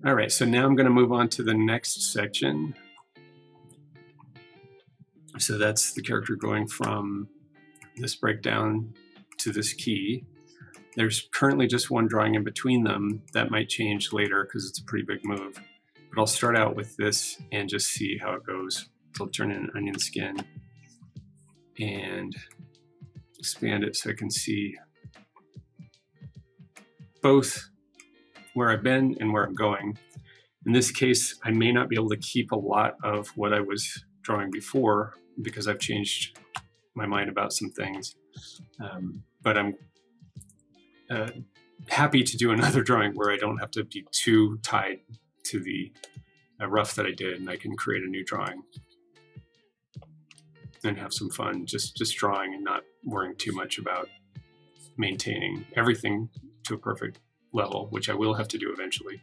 All right, so now I'm going to move on to the next section. So that's the character going from this breakdown to this key. There's currently just one drawing in between them. That might change later because it's a pretty big move. But I'll start out with this and just see how it goes. So I'll turn in an onion skin and expand it so I can see both where I've been and where I'm going. In this case, I may not be able to keep a lot of what I was drawing before because I've changed my mind about some things. But I'm happy to do another drawing where I don't have to be too tied to the rough that I did, and I can create a new drawing and have some fun just drawing and not worrying too much about maintaining everything to a perfect level, which I will have to do eventually.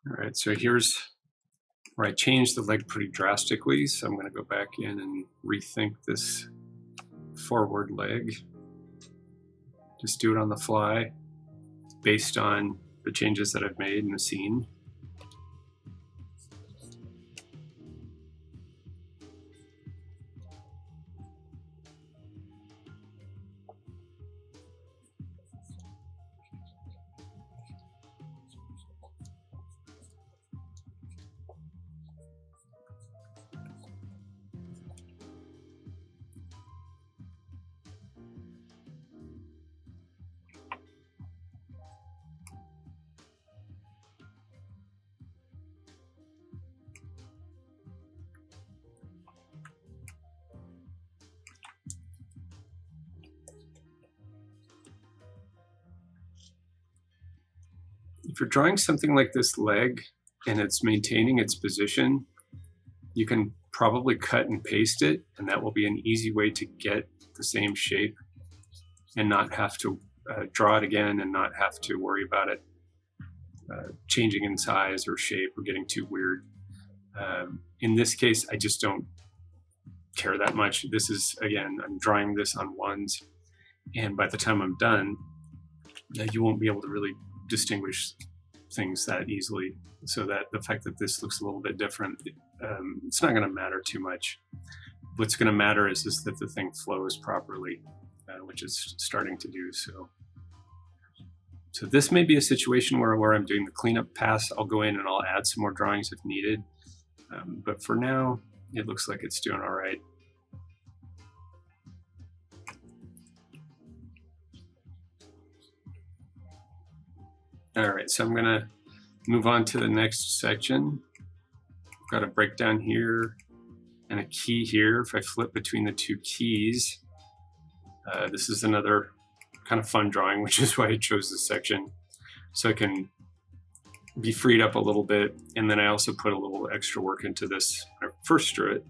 All right, so here's where I changed the leg pretty drastically. So I'm going to go back in and rethink this forward leg. Just do it on the fly based on the changes that I've made in the scene. If you're drawing something like this leg and it's maintaining its position, you can probably cut and paste it, and that will be an easy way to get the same shape and not have to draw it again and not have to worry about it changing in size or shape or getting too weird. In this case, I just don't care that much. This is, again, I'm drawing this on ones, and by the time I'm done, you won't be able to really distinguish things that easily, so that the fact that this looks a little bit different, it's not going to matter too much. What's going to matter is just that the thing flows properly, which is starting to do so. So this may be a situation where I'm doing the cleanup pass. I'll go in and I'll add some more drawings if needed, but for now it looks like it's doing all right. All right, so I'm gonna move on to the next section. I've got a breakdown here and a key here. If I flip between the two keys, this is another kind of fun drawing, which is why I chose this section. So I can be freed up a little bit. And then I also put a little extra work into this when I first drew it.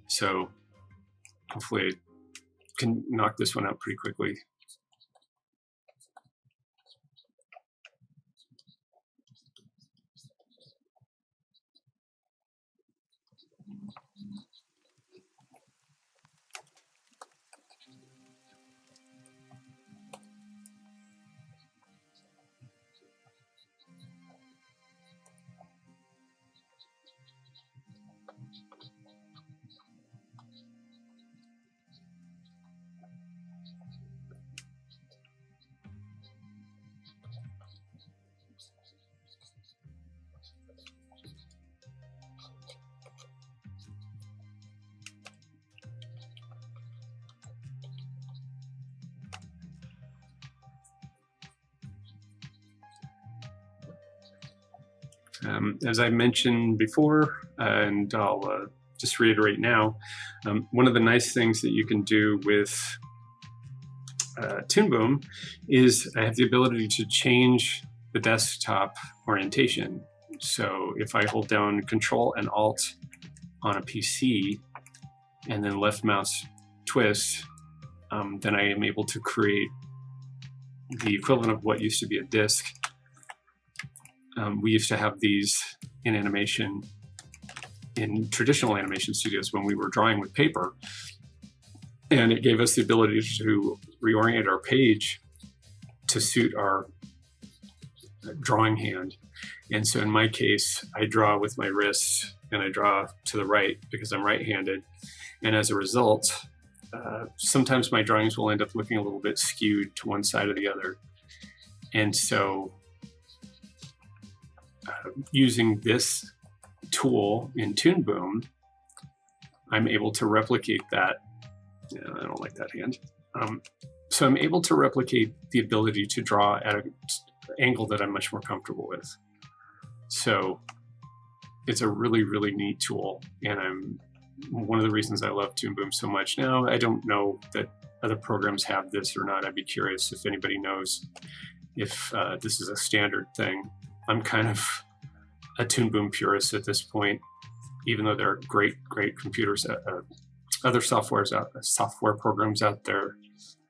So hopefully I can knock this one out pretty quickly. As I mentioned before, and I'll just reiterate now, one of the nice things that you can do with Toon Boom is I have the ability to change the desktop orientation. So if I hold down Control and Alt on a PC and then left mouse twist, then I am able to create the equivalent of what used to be a disk. We used to have these in animation, in traditional animation studios when we were drawing with paper. And it gave us the ability to reorient our page to suit our drawing hand. And so in my case, I draw with my wrist and I draw to the right because I'm right-handed. And as a result, sometimes my drawings will end up looking a little bit skewed to one side or the other. And so using this tool in Toon Boom, I'm able to replicate that. Yeah, I don't like that hand. So I'm able to replicate the ability to draw at an angle that I'm much more comfortable with. So it's a really, really neat tool. And one of the reasons I love Toon Boom so much now. I don't know that other programs have this or not. I'd be curious if anybody knows if this is a standard thing. I'm kind of a Toon Boom purist at this point, even though there are great computers, other software programs out there,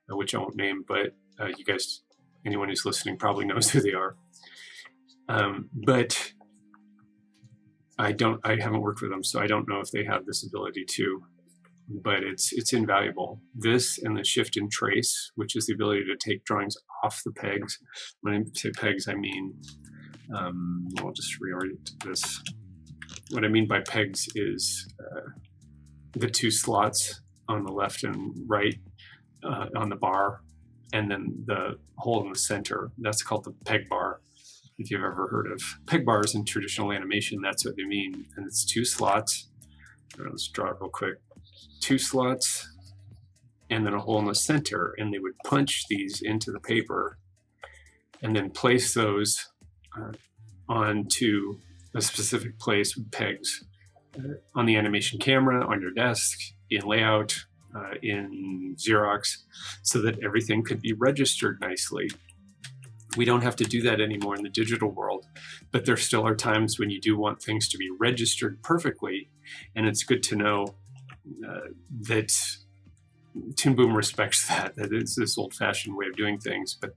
which I won't name, but you guys, anyone who's listening probably knows who they are. But I haven't worked with them, so I don't know if they have this ability too, but it's invaluable. This and the shift and trace, which is the ability to take drawings off the pegs. When I say pegs, I mean, I'll just reorient this. What I mean by pegs is the two slots on the left and right on the bar, and then the hole in the center. That's called the peg bar. If you've ever heard of peg bars in traditional animation, that's what they mean. And it's two slots. Let's draw it real quick. Two slots and then a hole in the center, and they would punch these into the paper and then place those onto a specific place with pegs on the animation camera, on your desk, in layout, in Xerox, so that everything could be registered nicely. We don't have to do that anymore in the digital world, but there still are times when you do want things to be registered perfectly, and it's good to know that Toon Boom respects that it's this old-fashioned way of doing things, but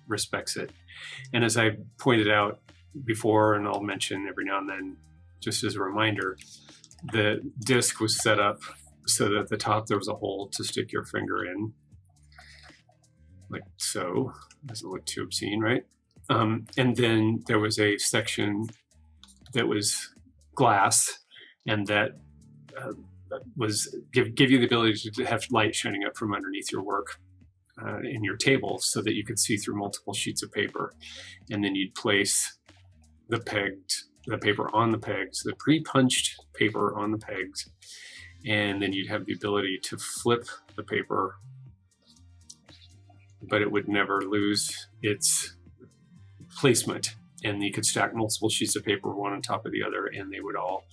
respects it. And as I pointed out before, and I'll mention every now and then, just as a reminder, the disc was set up so that at the top there was a hole to stick your finger in, like so. Doesn't look too obscene, right? And then there was a section that was glass, and that was give you the ability to have light shining up from underneath your work in your table, so that you could see through multiple sheets of paper. And then you'd place the paper on the pegs, the pre-punched paper on the pegs, and then you'd have the ability to flip the paper, but it would never lose its placement, and you could stack multiple sheets of paper one on top of the other, and they would all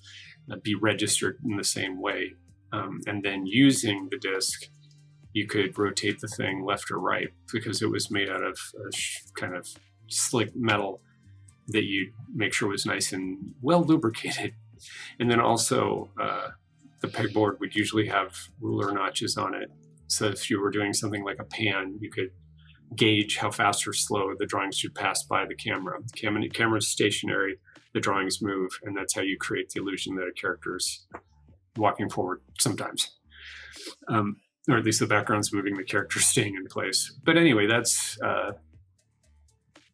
be registered in the same way. And then using the disc, you could rotate the thing left or right because it was made out of kind of slick metal that you'd make sure was nice and well lubricated. And then also the pegboard would usually have ruler notches on it. So if you were doing something like a pan, you could gauge how fast or slow the drawings should pass by the camera. The camera is stationary, the drawings move, and that's how you create the illusion that a character is walking forward sometimes. Or at least the background's moving, the character's staying in place. But anyway, that's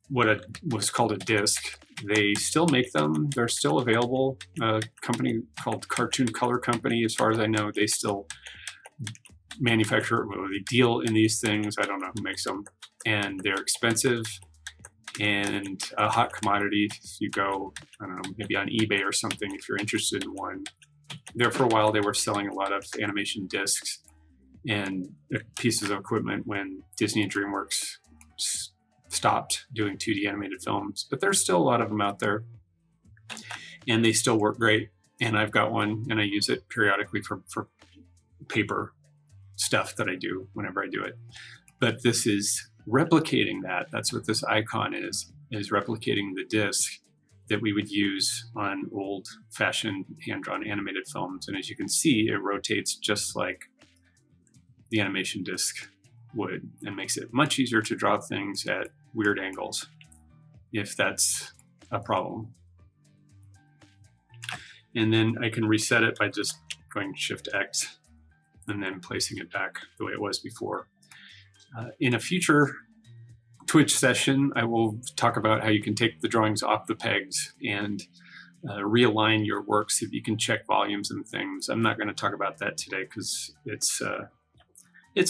what was called a disc. They still make them. They're still available. A company called Cartoon Color Company, as far as I know, they still manufacture, well, they deal in these things. I don't know who makes them. And they're expensive and a hot commodity. If you go, I don't know, maybe on eBay or something, if you're interested in one. There for a while, they were selling a lot of animation discs and pieces of equipment when Disney and DreamWorks stopped doing 2D animated films. But there's still a lot of them out there, and they still work great. And I've got one, and I use it periodically for paper stuff that I do whenever I do it. But this is replicating that. That's what this icon is replicating the disc that we would use on old-fashioned hand-drawn animated films. And as you can see, it rotates just like the animation disc would, and makes it much easier to draw things at weird angles, if that's a problem. And then I can reset it by just going Shift X and then placing it back the way it was before. In a future Twitch session, I will talk about how you can take the drawings off the pegs and realign your work so that you can check volumes and things. I'm not going to talk about that today because it's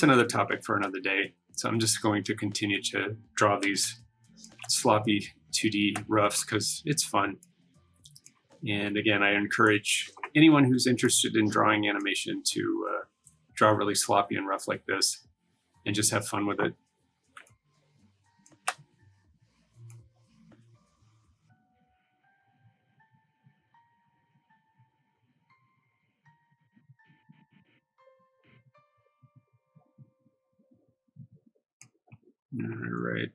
another topic for another day. So I'm just going to continue to draw these sloppy 2D roughs because it's fun. And again, I encourage anyone who's interested in drawing animation to draw really sloppy and rough like this and just have fun with it. All right.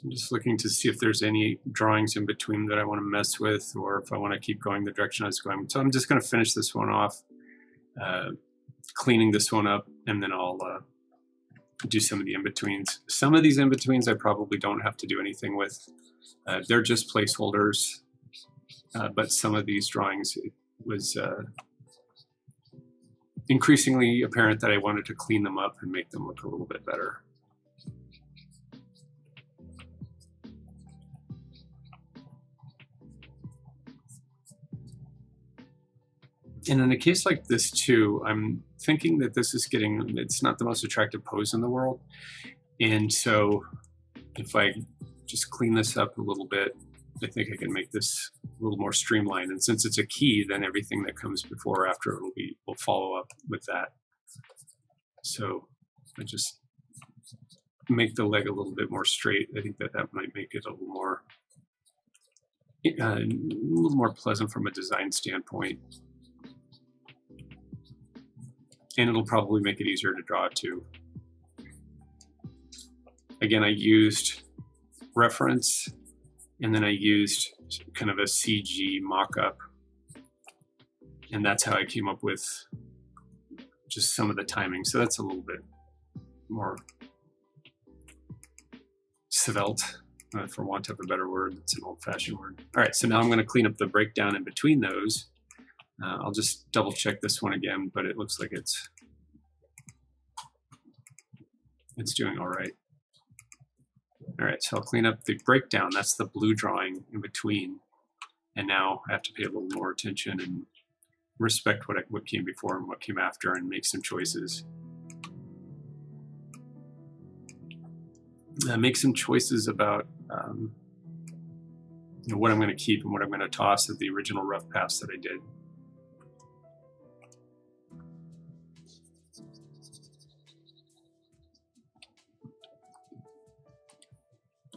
I'm just looking to see if there's any drawings in between that I want to mess with, or if I want to keep going the direction I was going. So I'm just going to finish this one off, cleaning this one up, and then I'll do some of the in-betweens. Some of these in-betweens I probably don't have to do anything with. They're just placeholders, but some of these drawings, it was increasingly apparent that I wanted to clean them up and make them look a little bit better. And in a case like this too, I'm thinking that this is it's not the most attractive pose in the world. And so if I just clean this up a little bit, I think I can make this a little more streamlined. And since it's a key, then everything that comes before or after will follow up with that. So I just make the leg a little bit more straight. I think that might make it a little more pleasant from a design standpoint. And it'll probably make it easier to draw too. Again, I used reference, and then I used kind of a CG mock-up. And that's how I came up with just some of the timing. So that's a little bit more svelte, for want of a better word. It's an old-fashioned word. All right, so now I'm going to clean up the breakdown in between those. I'll just double check this one again, but it looks like it's doing all right. All right, so I'll clean up the breakdown. That's the blue drawing in between. And now I have to pay a little more attention and respect what came before and what came after and make some choices. Make some choices about what I'm going to keep and what I'm going to toss of the original rough pass that I did.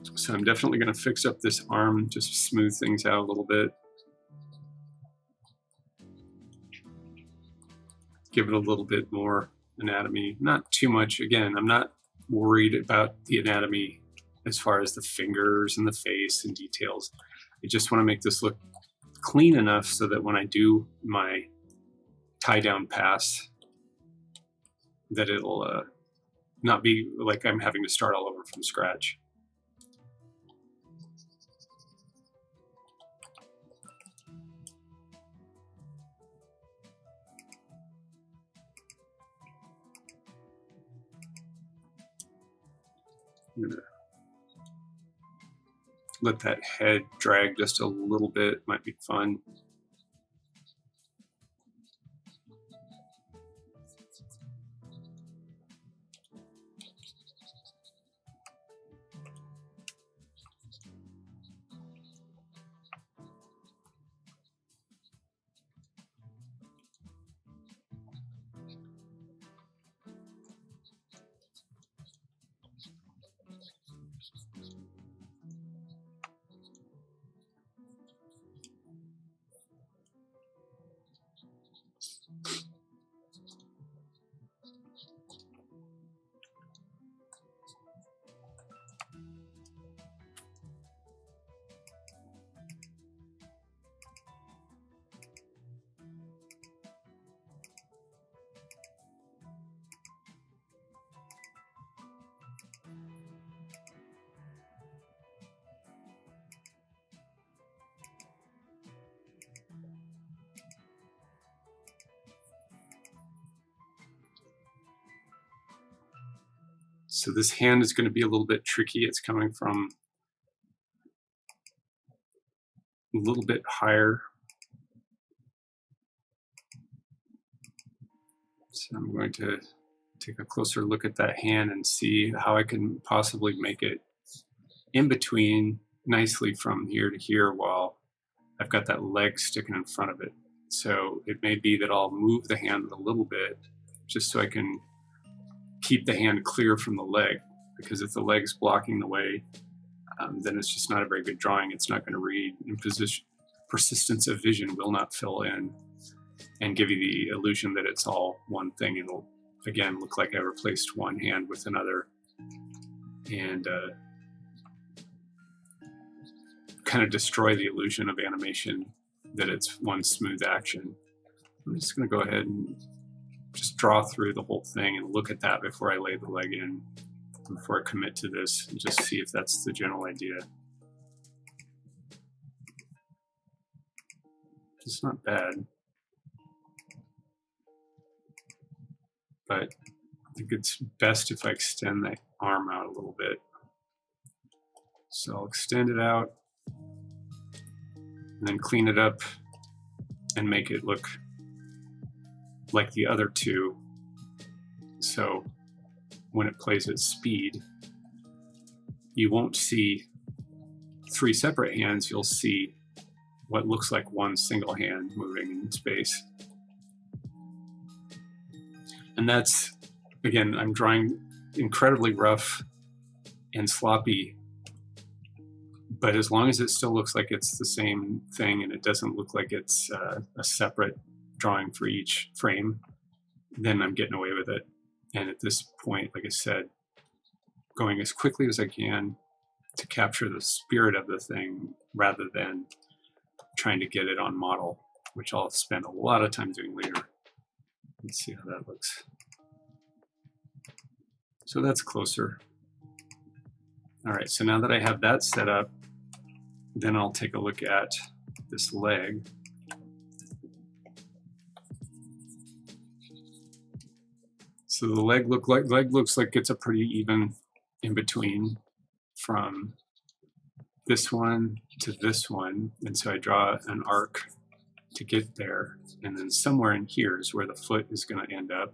So I'm definitely going to fix up this arm, just smooth things out a little bit. Give it a little bit more anatomy, not too much. Again, I'm not worried about the anatomy as far as the fingers and the face and details. I just want to make this look clean enough so that when I do my tie down pass, that it'll not be like I'm having to start all over from scratch. I'm gonna let that head drag just a little bit, might be fun. So this hand is going to be a little bit tricky. It's coming from a little bit higher. So I'm going to take a closer look at that hand and see how I can possibly make it in between nicely from here to here while I've got that leg sticking in front of it. So it may be that I'll move the hand a little bit just so I can keep the hand clear from the leg, because if the leg's blocking the way, then it's just not a very good drawing. It's not going to read, and persistence of vision will not fill in and give you the illusion that it's all one thing. It'll, again, look like I replaced one hand with another and kind of destroy the illusion of animation that it's one smooth action. I'm just going to go ahead and just draw through the whole thing and look at that before I lay the leg in, before I commit to this, and just see if that's the general idea. It's not bad, but I think it's best if I extend the arm out a little bit. So I'll extend it out and then clean it up and make it look like the other two. So when it plays at speed, you won't see three separate hands, you'll see what looks like one single hand moving in space. And that's, again, I'm drawing incredibly rough and sloppy, but as long as it still looks like it's the same thing and it doesn't look like it's a separate drawing for each frame, then I'm getting away with it. And at this point, like I said, going as quickly as I can to capture the spirit of the thing rather than trying to get it on model, which I'll spend a lot of time doing later. Let's see how that looks. So that's closer. All right, so now that I have that set up, then I'll take a look at this leg. So the leg looks like it's a pretty even in between from this one to this one, and so I draw an arc to get there, and then somewhere in here is where the foot is going to end up.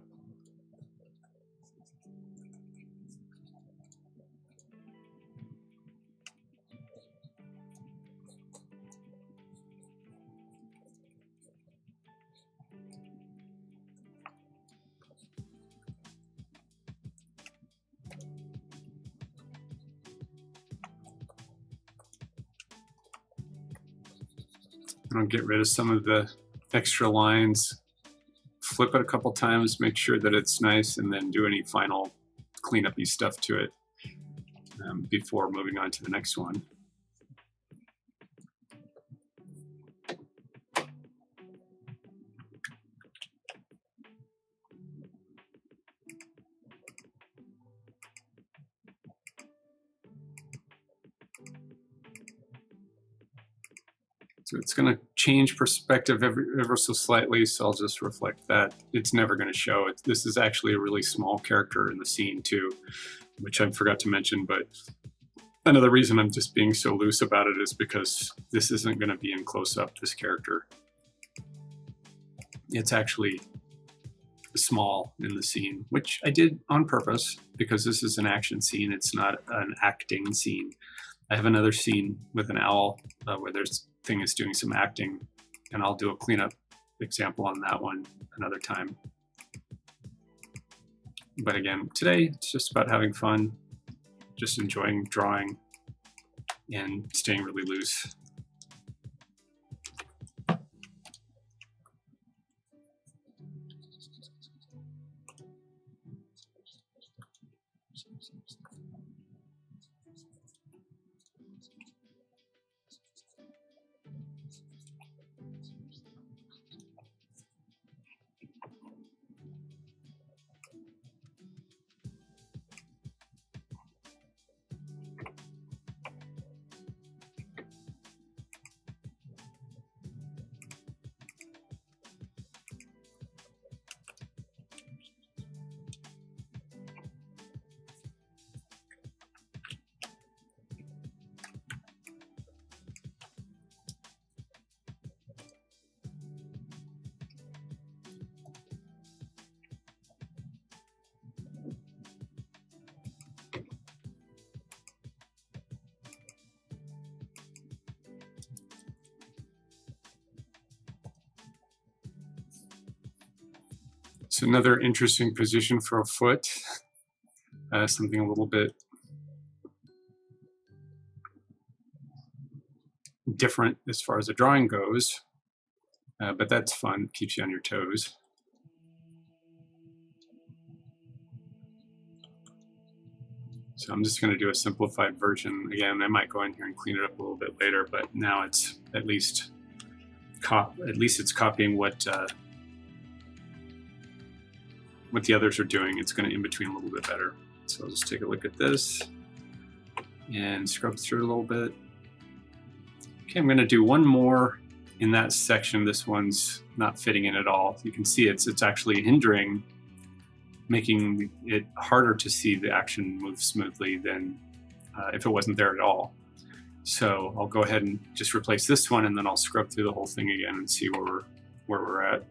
I'll get rid of some of the extra lines, flip it a couple times, make sure that it's nice, and then do any final cleanup-y stuff to it before moving on to the next one. So it's going to change perspective ever so slightly, so I'll just reflect that. It's never going to show it. This is actually a really small character in the scene too, which I forgot to mention, but another reason I'm just being so loose about it is because this isn't going to be in close-up, this character. It's actually small in the scene, which I did on purpose because this is an action scene. It's not an acting scene. I have another scene with an owl where this thing is doing some acting, and I'll do a cleanup example on that one another time. But again, today it's just about having fun, just enjoying drawing and staying really loose. It's another interesting position for a foot, something a little bit different as far as the drawing goes, but that's fun, keeps you on your toes. So I'm just going to do a simplified version. Again, I might go in here and clean it up a little bit later, but now it's at least it's copying what the others are doing. It's going to in between a little bit better. So I'll just take a look at this and scrub through a little bit. Okay, I'm going to do one more in that section. This one's not fitting in at all. You can see it's actually hindering, making it harder to see the action move smoothly than if it wasn't there at all. So I'll go ahead and just replace this one, and then I'll scrub through the whole thing again and see where we're at.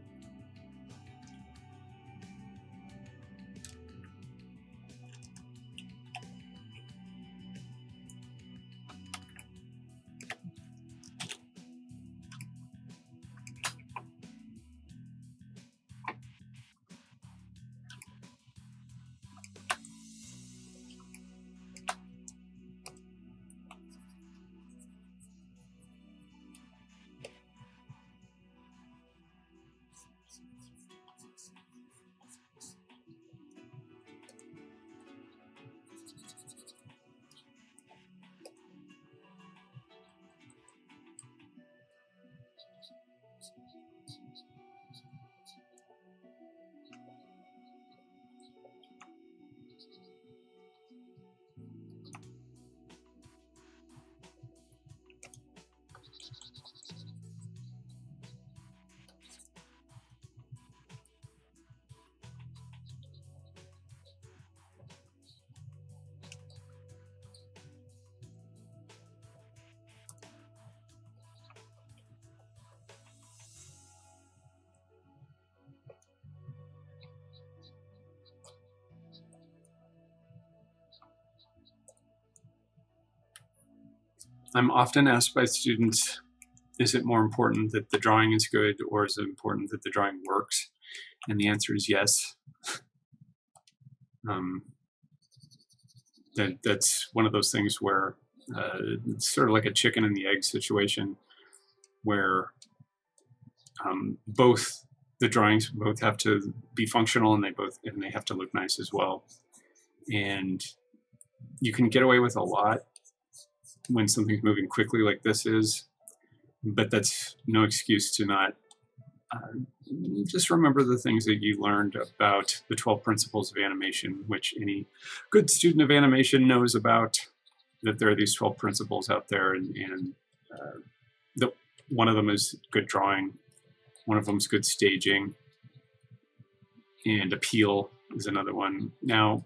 I'm often asked by students, is it more important that the drawing is good, or is it important that the drawing works? And the answer is yes. That's one of those things where it's sort of like a chicken and the egg situation, where Both the drawings both have to be functional, and they have to look nice as well. And you can get away with a lot when something's moving quickly like this is, but that's no excuse to not just remember the things that you learned about the 12 principles of animation, which any good student of animation knows about, that there are these 12 principles out there, and one of them is good drawing, one of them is good staging, and appeal is another one. Now,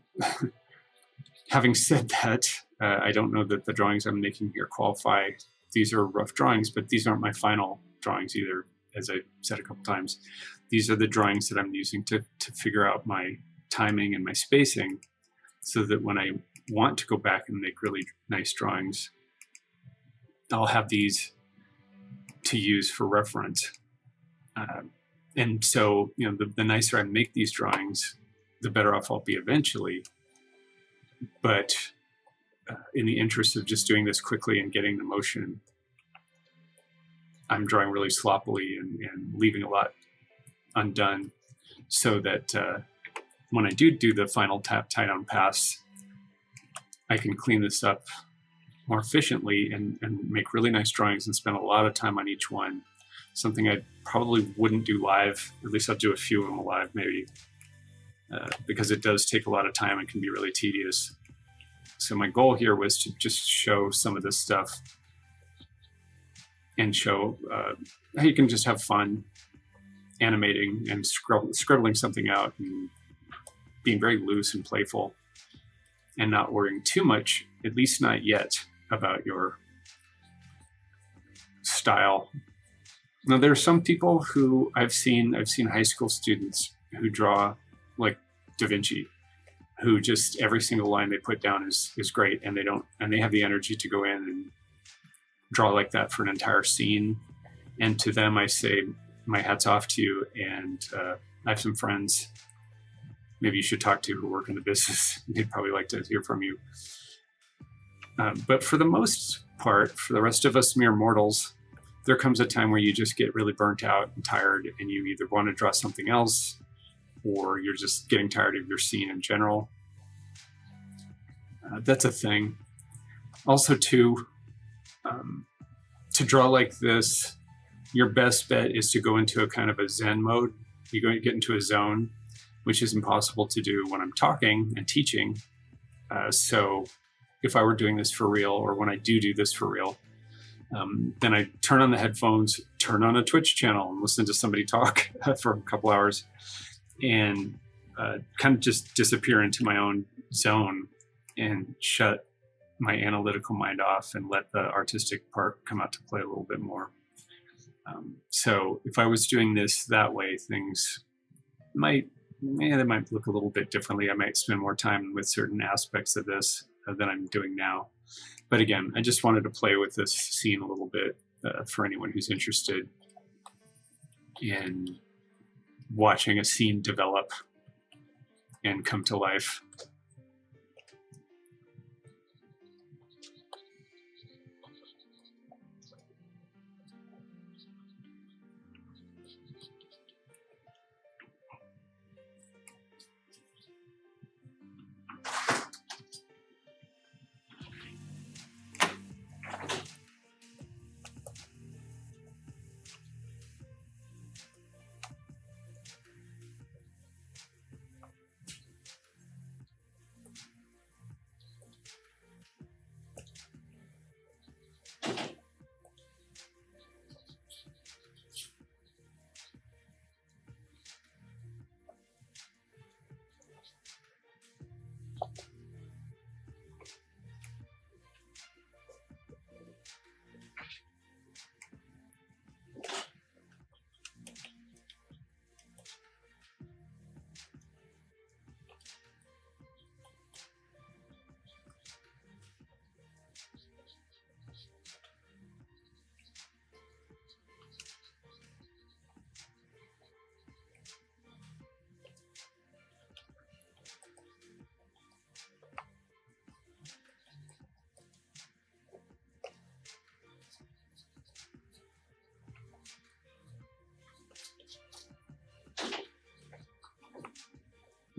having said that, I don't know that the drawings I'm making here qualify. These are rough drawings, but these aren't my final drawings either, as I said a couple times. These are the drawings that I'm using to figure out my timing and my spacing, so that when I want to go back and make really nice drawings, I'll have these to use for reference. And so, you know, the nicer I make these drawings, the better off I'll be eventually. But in the interest of just doing this quickly and getting the motion, I'm drawing really sloppily and leaving a lot undone, so that when I do the final tap, tie down, pass, I can clean this up more efficiently and make really nice drawings and spend a lot of time on each one. Something I probably wouldn't do live. At least I'll do a few of them live, maybe, because it does take a lot of time and can be really tedious. So my goal here was to just show some of this stuff and show how you can just have fun animating and scribbling something out and being very loose and playful and not worrying too much, at least not yet, about your style. Now, there are some people who I've seen high school students who draw like Da Vinci, who just every single line they put down is great, and they have the energy to go in and draw like that for an entire scene. And to them, I say, my hat's off to you. And I have some friends maybe you should talk to who work in the business. They'd probably like to hear from you. But for the most part, for the rest of us mere mortals, there comes a time where you just get really burnt out and tired, and you either want to draw something else, or you're just getting tired of your scene in general. That's a thing. Also, to draw like this, your best bet is to go into a kind of a Zen mode. You get into a zone, which is impossible to do when I'm talking and teaching. So if I were doing this for real, or when I do this for real, then I turn on the headphones, turn on a Twitch channel, and listen to somebody talk for a couple hours, and kind of just disappear into my own zone and shut my analytical mind off and let the artistic part come out to play a little bit more. So if I was doing this that way, things might look a little bit differently. I might spend more time with certain aspects of this than I'm doing now. But again, I just wanted to play with this scene a little bit for anyone who's interested in watching a scene develop and come to life.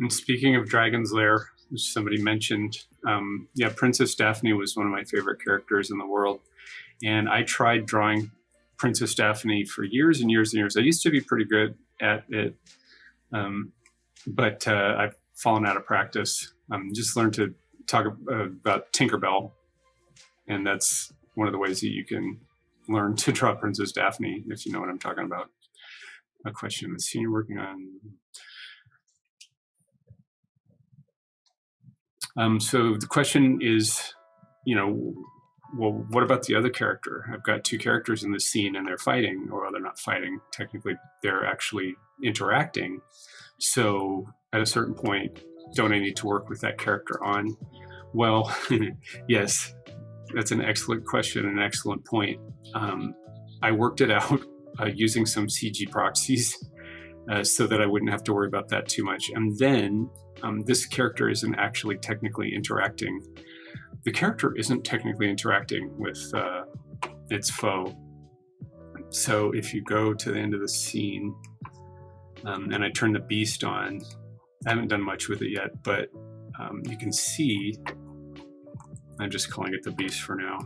And speaking of Dragon's Lair, which somebody mentioned, yeah, Princess Daphne was one of my favorite characters in the world. And I tried drawing Princess Daphne for years and years and years. I used to be pretty good at it, but I've fallen out of practice. Just learned to talk about Tinkerbell, and that's one of the ways that you can learn to draw Princess Daphne, if you know what I'm talking about. A question: the scene you're working on. So the question is, well, what about the other character? I've got two characters in this scene and they're fighting, or they're not fighting. Technically, they're actually interacting. So at a certain point, don't I need to work with that character on? Well, yes, that's an excellent question, an excellent point. I worked it out using some CG proxies so that I wouldn't have to worry about that too much. And then this character isn't actually technically interacting. The character isn't technically interacting with its foe. So if you go to the end of the scene and I turn the beast on, I haven't done much with it yet, but you can see, I'm just calling it the beast for now.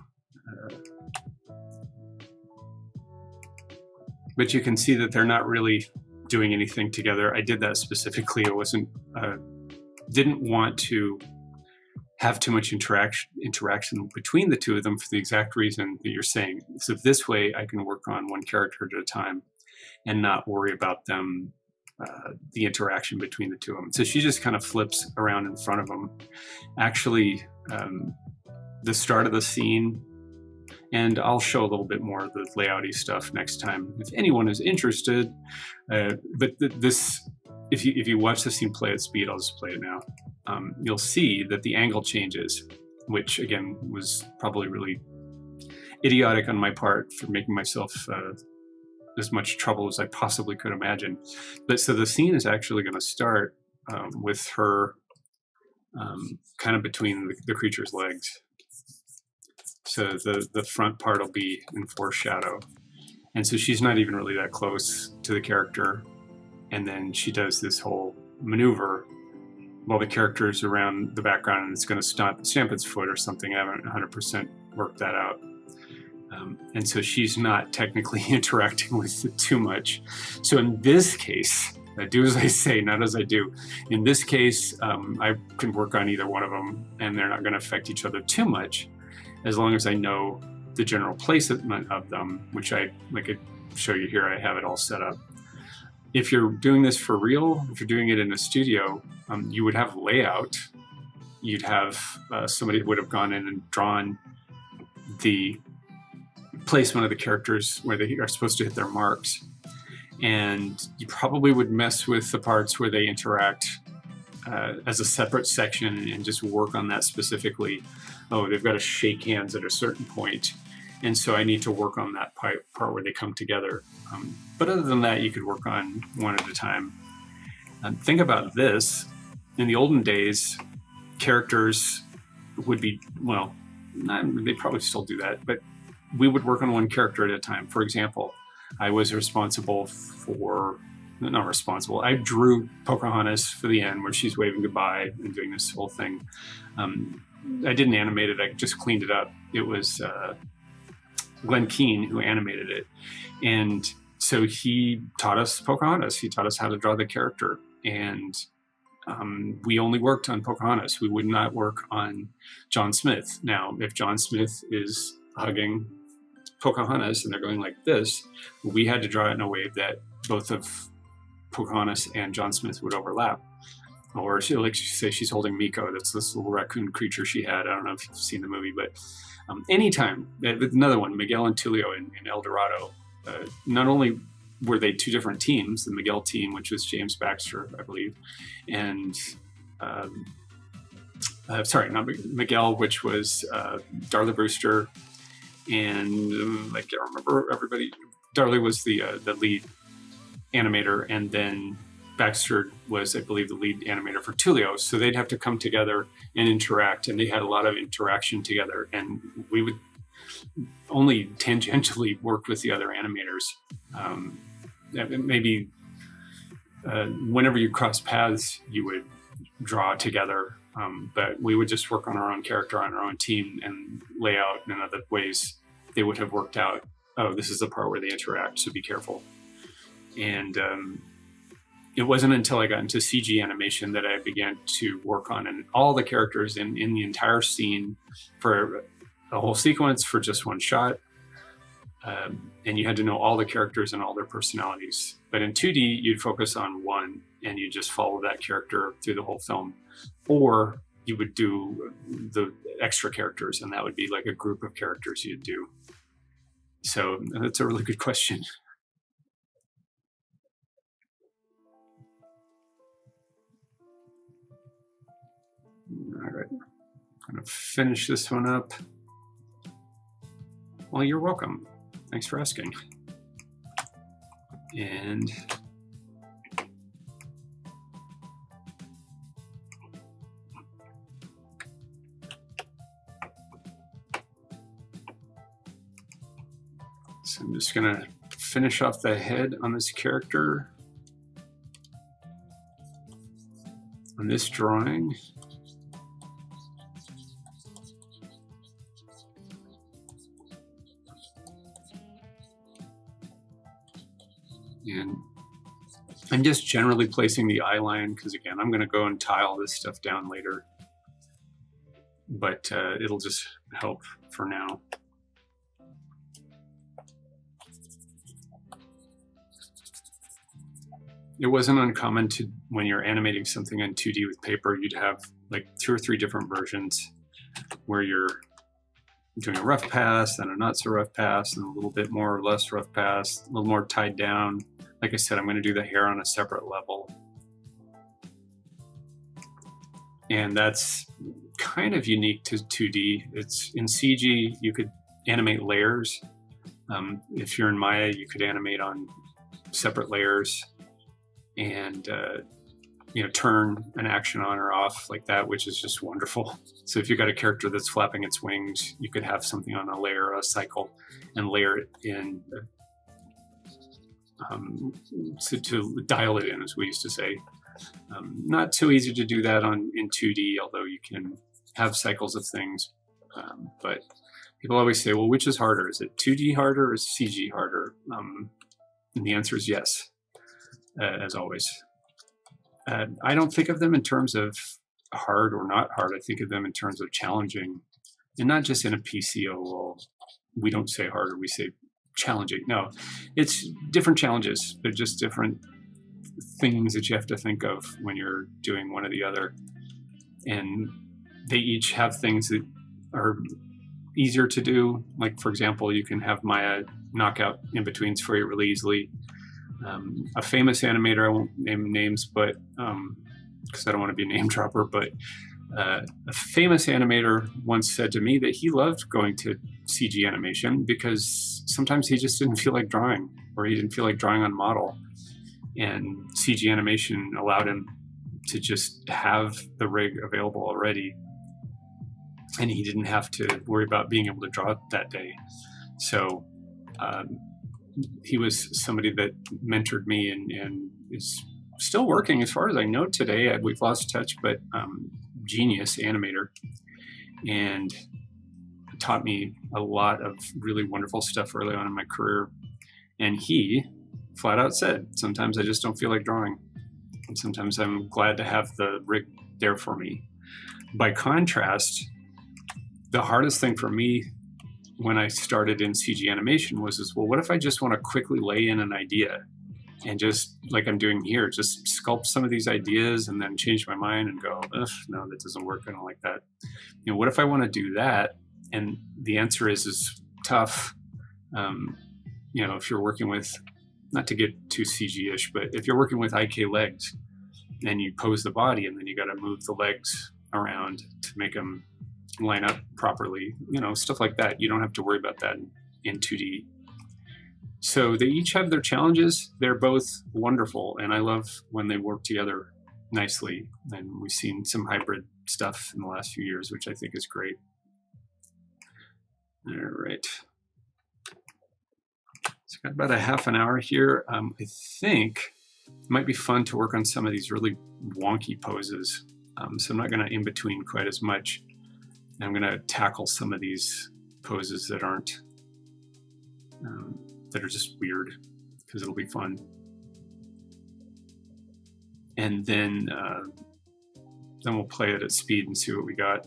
But you can see that they're not really doing anything together. I did that specifically. I didn't want to have too much interaction between the two of them for the exact reason that you're saying. So this way I can work on one character at a time and not worry about them, the interaction between the two of them. So she just kind of flips around in front of them. Actually, the start of the scene, and I'll show a little bit more of the layouty stuff next time if anyone is interested. But this, if you watch the scene play at speed, I'll just play it now. You'll see that the angle changes, which again was probably really idiotic on my part for making myself as much trouble as I possibly could imagine. But so the scene is actually going to start with her kind of between the creature's legs. So the front part will be in foreshadow. And so she's not even really that close to the character. And then she does this whole maneuver while the character is around the background, and it's going to stamp its foot or something. I haven't 100% worked that out. And so she's not technically interacting with it too much. So in this case, I do as I say, not as I do. In this case, I can work on either one of them, and they're not going to affect each other too much, as long as I know the general placement of them, which I could show you here. I have it all set up. If you're doing this for real, if you're doing it in a studio, you would have layout. You'd have somebody who would have gone in and drawn the placement of the characters where they are supposed to hit their marks. And you probably would mess with the parts where they interact as a separate section and just work on that specifically. Oh, they've got to shake hands at a certain point. And so I need to work on that part where they come together. But other than that, you could work on one at a time. Think about this. In the olden days, characters would be, well, they probably still do that, but we would work on one character at a time. For example, I was responsible for, not responsible, I drew Pocahontas for the end where she's waving goodbye and doing this whole thing. I didn't animate it, I just cleaned it up. It was Glenn Keane who animated it. And so he taught us Pocahontas. He taught us how to draw the character. And we only worked on Pocahontas. We would not work on John Smith. Now, if John Smith is hugging Pocahontas and they're going like this, we had to draw it in a way that both of Pocahontas and John Smith would overlap. Or she, like she say, she's holding Miko. That's this little raccoon creature she had. I don't know if you've seen the movie, but anytime, another one, Miguel and Tulio in El Dorado, not only were they two different teams, the Miguel team, which was James Baxter, I believe, and sorry, not Miguel, which was Darla Brewster, and I can't remember everybody. Darla was the lead animator, and then Baxter was, I believe, the lead animator for Tulio. So they'd have to come together and interact, and they had a lot of interaction together, and we would only tangentially work with the other animators. Maybe whenever you cross paths, you would draw together, but we would just work on our own character on our own team and lay out in other ways they would have worked out. Oh, this is the part where they interact, so be careful. And it wasn't until I got into CG animation that I began to work on and all the characters in the entire scene for a whole sequence for just one shot. And you had to know all the characters and all their personalities. But in 2D, you'd focus on one and you just follow that character through the whole film. Or you would do the extra characters, and that would be like a group of characters you'd do. So that's a really good question. All right, I'm gonna finish this one up. Well, you're welcome. Thanks for asking. And so I'm just gonna finish off the head on this character on this drawing. And I'm just generally placing the eye line because, again, I'm going to go and tile this stuff down later, but it'll just help for now. It wasn't uncommon to, when you're animating something in 2D with paper, you'd have like 2 or 3 different versions where you're doing a rough pass and a not so rough pass and a little bit more or less rough pass, a little more tied down. Like I said, I'm going to do the hair on a separate level. And that's kind of unique to 2D. It's in CG, you could animate layers. If you're in Maya, you could animate on separate layers and turn an action on or off like that, which is just wonderful. So if you've got a character that's flapping its wings, you could have something on a layer, a cycle, and layer it in to dial it in, as we used to say. Not so easy to do that in 2D, although you can have cycles of things. But people always say, well, which is harder? Is it 2D harder or is CG harder? And the answer is yes, as always. I don't think of them in terms of hard or not hard. I think of them in terms of challenging, and not just in a PCO. Well, we don't say harder, we say challenging. No, it's different challenges. They're just different things that you have to think of when you're doing one or the other. And they each have things that are easier to do. Like, for example, you can have Maya knock out in-betweens for you really easily. A famous animator, I won't name names, but because I don't want to be a name dropper, but a famous animator once said to me that he loved going to CG animation because sometimes he just didn't feel like drawing, or he didn't feel like drawing on model. And CG animation allowed him to just have the rig available already, and he didn't have to worry about being able to draw it that day. So he was somebody that mentored me and is still working as far as I know today. We've lost touch, but genius animator, and taught me a lot of really wonderful stuff early on in my career. And he flat out said, sometimes I just don't feel like drawing, and sometimes I'm glad to have the rig there for me. By contrast, the hardest thing for me when I started in CG animation was, well, what if I just want to quickly lay in an idea and just, like I'm doing here, just sculpt some of these ideas and then change my mind and go, ugh, no, that doesn't work, I don't like that. What if I want to do that? And the answer is tough. If you're working with, not to get too CG-ish, but if you're working with IK legs and you pose the body and then you got to move the legs around to make them line up properly, stuff like that. You don't have to worry about that in 2D. So they each have their challenges. They're both wonderful, and I love when they work together nicely. And we've seen some hybrid stuff in the last few years, which I think is great. All right. So got about a half an hour here. I think it might be fun to work on some of these really wonky poses. So I'm not going to in between quite as much. I'm going to tackle some of these poses that aren't, that are just weird, because it'll be fun. And then we'll play it at speed and see what we got.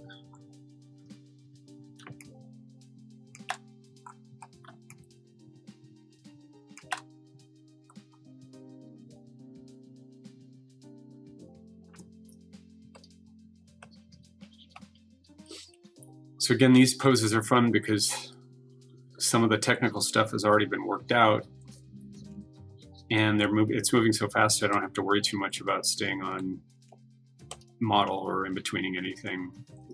So again, these poses are fun because some of the technical stuff has already been worked out, and it's moving so fast I don't have to worry too much about staying on model or in betweening anything.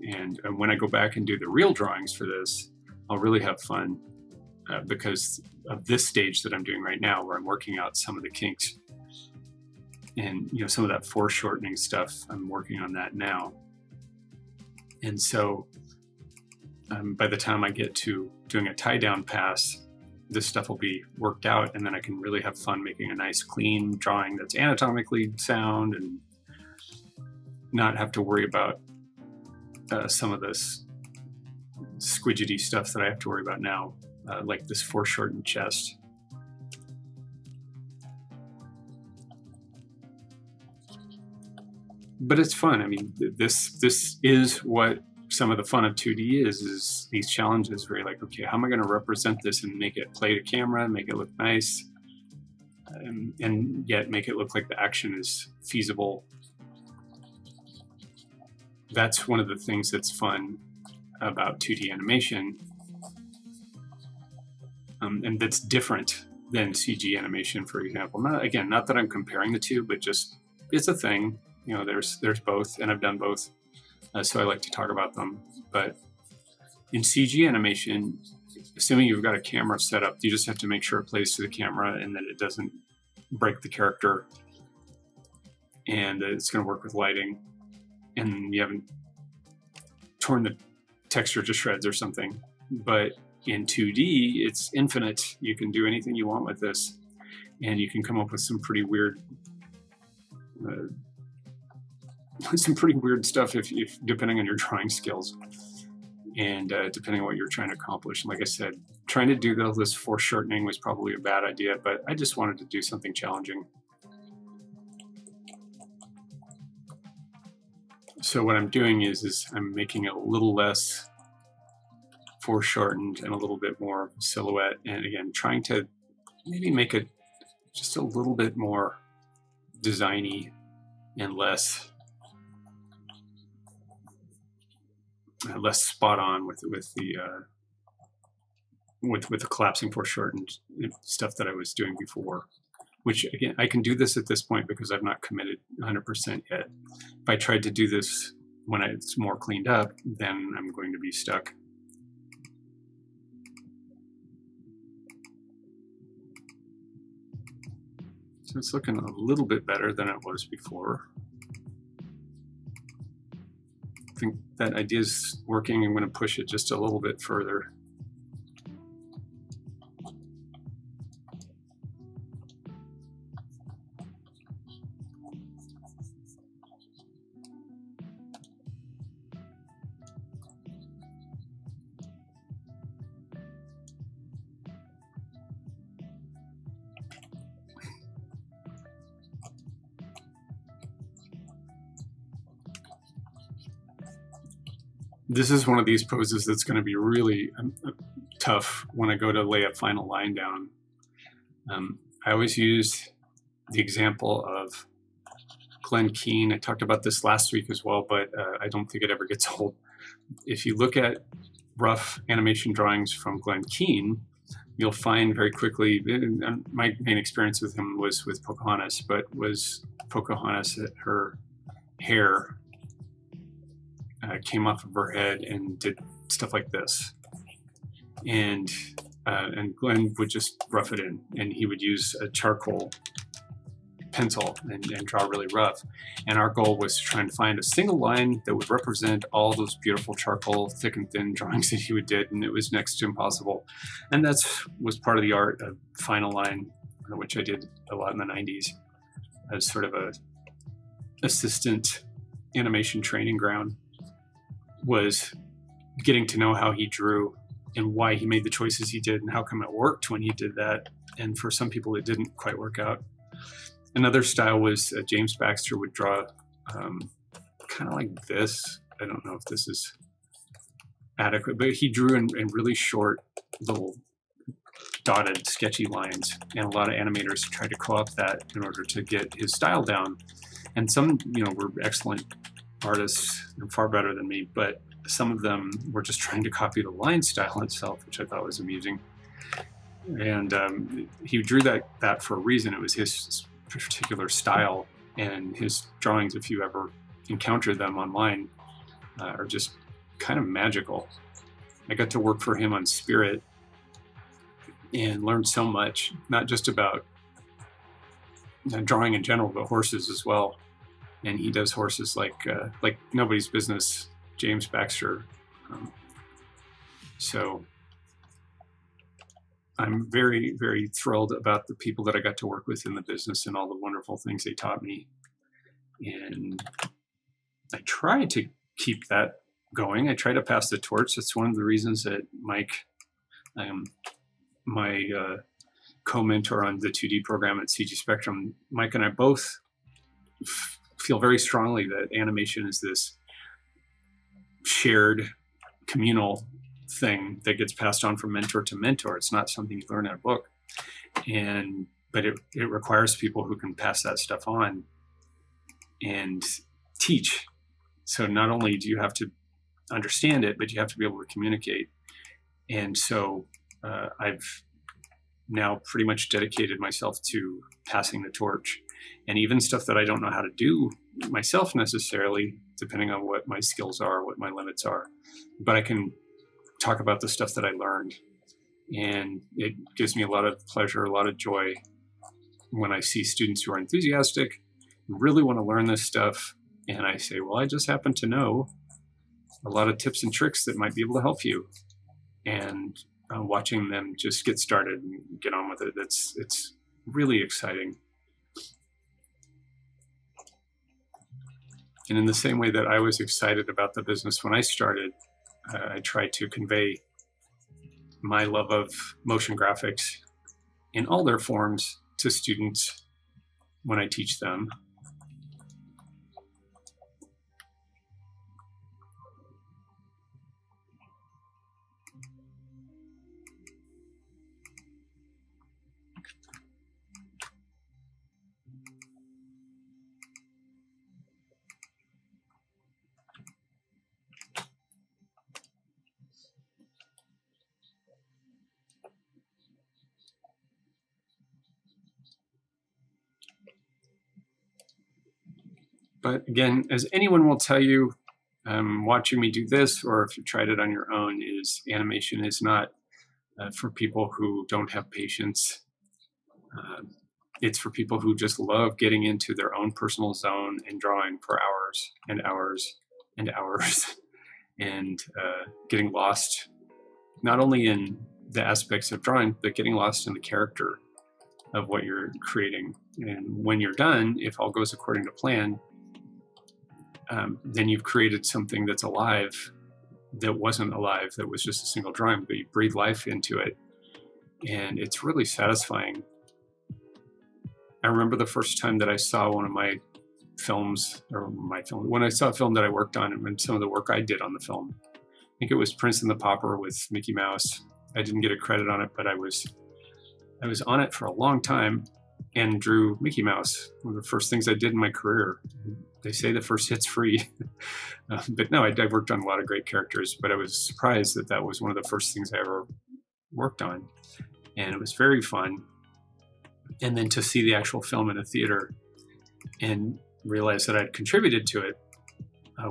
And when I go back and do the real drawings for this, I'll really have fun because of this stage that I'm doing right now, where I'm working out some of the kinks. And some of that foreshortening stuff, I'm working on that now. And so by the time I get to doing a tie-down pass, this stuff will be worked out, and then I can really have fun making a nice clean drawing that's anatomically sound and not have to worry about some of this squidgety stuff that I have to worry about now, like this foreshortened chest. But it's fun. I mean, this is what some of the fun of 2D is these challenges where you're like, okay, how am I going to represent this and make it play to camera, make it look nice, and yet make it look like the action is feasible. That's one of the things that's fun about 2D animation, and that's different than CG animation, for example. Not that I'm comparing the two, but just it's a thing. There's both, and I've done both. So I like to talk about them. But in CG animation, assuming you've got a camera set up, you just have to make sure it plays to the camera and that it doesn't break the character, and that it's going to work with lighting, and you haven't torn the texture to shreds or something. But in 2D, it's infinite. You can do anything you want with this, and you can come up with some pretty weird stuff if depending on your drawing skills and depending on what you're trying to accomplish. And like I said, trying to do this foreshortening was probably a bad idea, but I just wanted to do something challenging. So what I'm doing is I'm making it a little less foreshortened and a little bit more silhouette, and again trying to maybe make it just a little bit more designy and less spot on with the collapsing foreshortened stuff that I was doing before. Which again, I can do this at this point because I've not committed 100% yet. If I tried to do this when it's more cleaned up, then I'm going to be stuck. So it's looking a little bit better than it was before. I think that idea is working. I'm going to push it just a little bit further. This is one of these poses that's going to be really tough when I go to lay a final line down. I always use the example of Glenn Keane. I talked about this last week as well, but I don't think it ever gets old. If you look at rough animation drawings from Glenn Keane, you'll find very quickly, my main experience with him was with Pocahontas, but was Pocahontas, her hair came off of her head and did stuff like this, and Glenn would just rough it in, and he would use a charcoal pencil and draw really rough. And our goal was to try and find a single line that would represent all those beautiful charcoal thick and thin drawings that he would did, and it was next to impossible. And that was part of the art of final line, which I did a lot in the 90s as sort of a assistant animation training ground was getting to know how he drew and why he made the choices he did and how come it worked when he did that. And for some people, it didn't quite work out. Another style was James Baxter would draw kind of like this. I don't know if this is adequate, but he drew in really short little dotted sketchy lines, and a lot of animators tried to co-opt that in order to get his style down. And some, were excellent artists and far better than me, but some of them were just trying to copy the line style itself, which I thought was amusing. And he drew that for a reason. It was his particular style, and his drawings, if you ever encounter them online, are just kind of magical. I got to work for him on Spirit and learned so much, not just about drawing in general, but horses as well. And he does horses like nobody's business, James Baxter. So I'm very, very thrilled about the people that I got to work with in the business and all the wonderful things they taught me. And I try to keep that going. I try to pass the torch. That's one of the reasons that Mike, my co-mentor on the 2D program at CG Spectrum, Mike and I both feel very strongly that animation is this shared communal thing that gets passed on from mentor to mentor. It's not something you learn in a book, but it requires people who can pass that stuff on and teach. So not only do you have to understand it, but you have to be able to communicate. And so I've now pretty much dedicated myself to passing the torch, and even stuff that I don't know how to do myself necessarily, depending on what my skills are, what my limits are, but I can talk about the stuff that I learned. And it gives me a lot of pleasure, a lot of joy when I see students who are enthusiastic, really want to learn this stuff. And I say, well, I just happen to know a lot of tips and tricks that might be able to help you. And watching them just get started and get on with it, it's really exciting. And in the same way that I was excited about the business when I started, I tried to convey my love of motion graphics in all their forms to students when I teach them. But again, as anyone will tell you, watching me do this, or if you've tried it on your own, is animation is not for people who don't have patience. It's for people who just love getting into their own personal zone and drawing for hours and hours and hours and getting lost, not only in the aspects of drawing, but getting lost in the character of what you're creating. And when you're done, if all goes according to plan, then you've created something that's alive, that wasn't alive, that was just a single drawing, but you breathe life into it. And it's really satisfying. I remember the first time that I saw one of my films, when I saw a film that I worked on and some of the work I did on the film. I think it was Prince and the Pauper with Mickey Mouse. I didn't get a credit on it, but I was on it for a long time and drew Mickey Mouse, one of the first things I did in my career. They say the first hit's free. But no, I worked on a lot of great characters, but I was surprised that that was one of the first things I ever worked on. And it was very fun. And then to see the actual film in a theater and realize that I'd contributed to it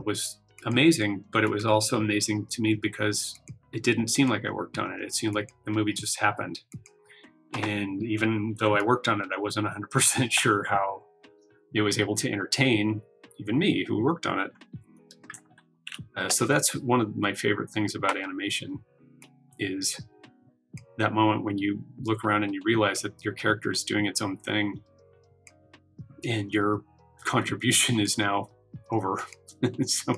was amazing, but it was also amazing to me because it didn't seem like I worked on it. It seemed like the movie just happened. And even though I worked on it, I wasn't 100% sure how it was able to entertain even me who worked on it. So that's one of my favorite things about animation, is that moment when you look around and you realize that your character is doing its own thing and your contribution is now over. So,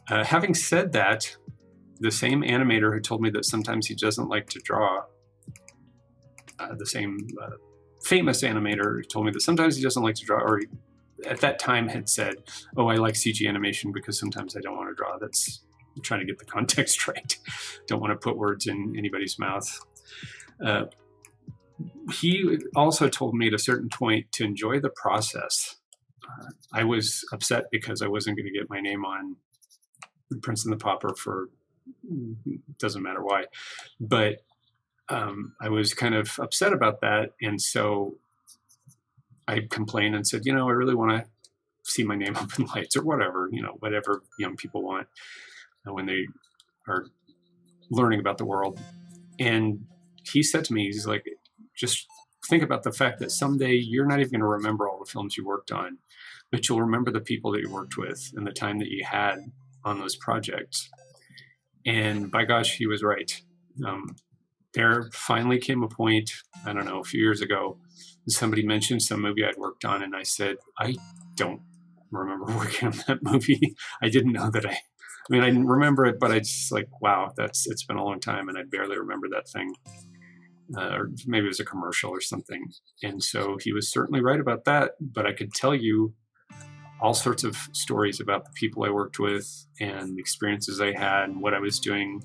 having said that, the same animator who told me that sometimes he doesn't like to draw, the same famous animator who told me that sometimes he doesn't like to draw, or at that time had said, oh, I like CG animation because sometimes I don't want to draw. I'm trying to get the context right. Don't want to put words in anybody's mouth. He also told me at a certain point to enjoy the process. I was upset because I wasn't going to get my name on Prince and the Pauper for doesn't matter why, but I was kind of upset about that, and so I complained and said, I really want to see my name up in lights or whatever, whatever young people want when they are learning about the world. And he said to me, he's like, just think about the fact that someday you're not even going to remember all the films you worked on, but you'll remember the people that you worked with and the time that you had on those projects. And by gosh, he was right. There finally came a point, I don't know, a few years ago, somebody mentioned some movie I'd worked on, and I said, I don't remember working on that movie. I didn't know that I remember it, but I just like, wow, it's been a long time, and I barely remember that thing. Or maybe it was a commercial or something. And so he was certainly right about that, but I could tell you all sorts of stories about the people I worked with and the experiences I had and what I was doing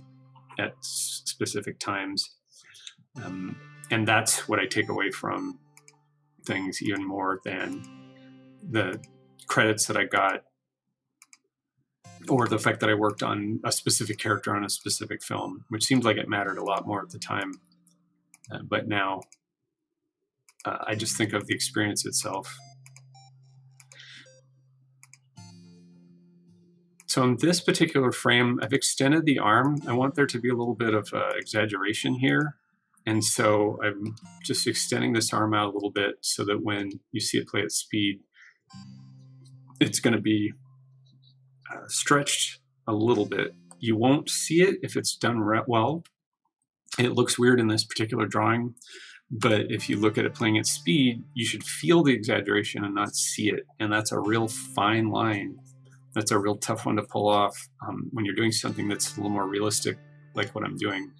at specific times. And that's what I take away from things even more than the credits that I got or the fact that I worked on a specific character on a specific film, which seemed like it mattered a lot more at the time. But now I just think of the experience itself. So in this particular frame, I've extended the arm. I want there to be a little bit of exaggeration here. And so I'm just extending this arm out a little bit so that when you see it play at speed, it's going to be stretched a little bit. You won't see it if it's done well. It looks weird in this particular drawing, but if you look at it playing at speed, you should feel the exaggeration and not see it. And that's a real fine line. That's a real tough one to pull off when you're doing something that's a little more realistic, like what I'm doing.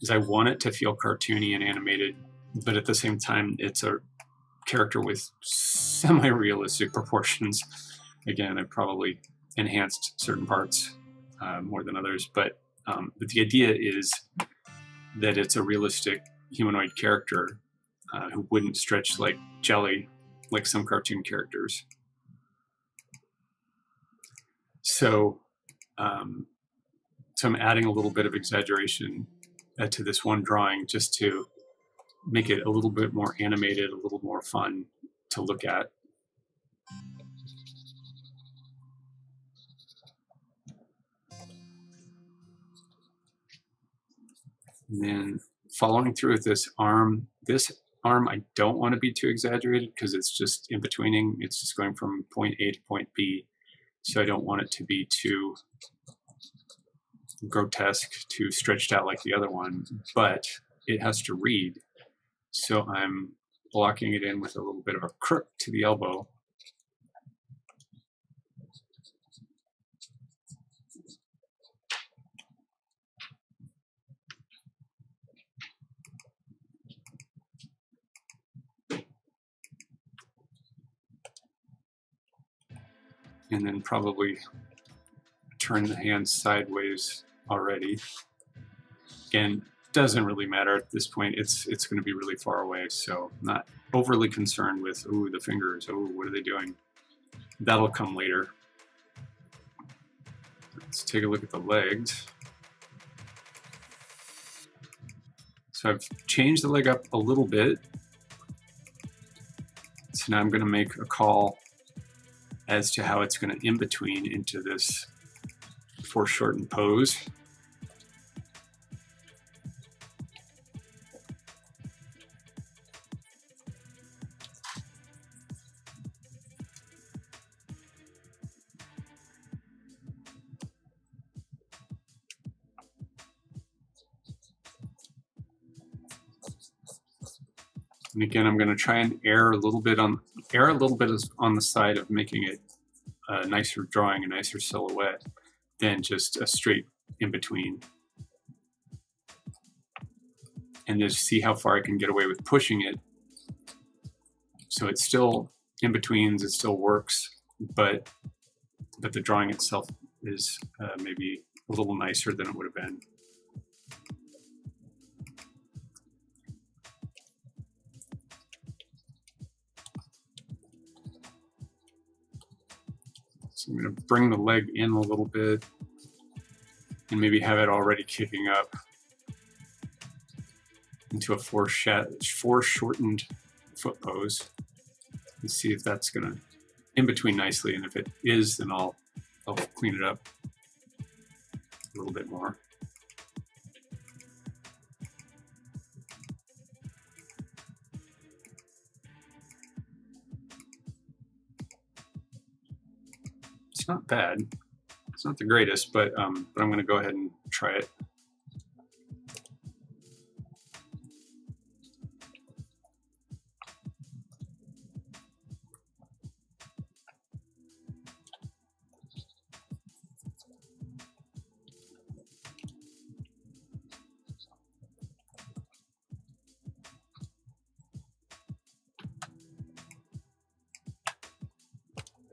Is I want it to feel cartoony and animated, but at the same time, it's a character with semi-realistic proportions. Again, I probably enhanced certain parts more than others, but the idea is that it's a realistic humanoid character who wouldn't stretch like jelly, like some cartoon characters. So I'm adding a little bit of exaggeration to this one drawing just to make it a little bit more animated, a little more fun to look at. And then following through with this arm I don't want to be too exaggerated because it's just in betweening. It's just going from point A to point B. So I don't want it to be too grotesque, too stretched out like the other one, but it has to read. So I'm blocking it in with a little bit of a crook to the elbow. And then probably turn the hand sideways already. Again, doesn't really matter at this point. It's going to be really far away, so not overly concerned with, ooh, the fingers, ooh, what are they doing? That'll come later. Let's take a look at the legs. So I've changed the leg up a little bit. So now I'm going to make a call as to how it's going to in-between into this foreshortened pose. And again, I'm going to try and err a little bit on the side of making it a nicer drawing, a nicer silhouette than just a straight in between. And just see how far I can get away with pushing it. So it's still in betweens, it still works, but the drawing itself is maybe a little nicer than it would have been. So I'm going to bring the leg in a little bit and maybe have it already kicking up into a foreshortened foot pose and see if that's going to in between nicely. And if it is, then I'll clean it up a little bit more. It's not bad. It's not the greatest, but I'm going to go ahead and try it.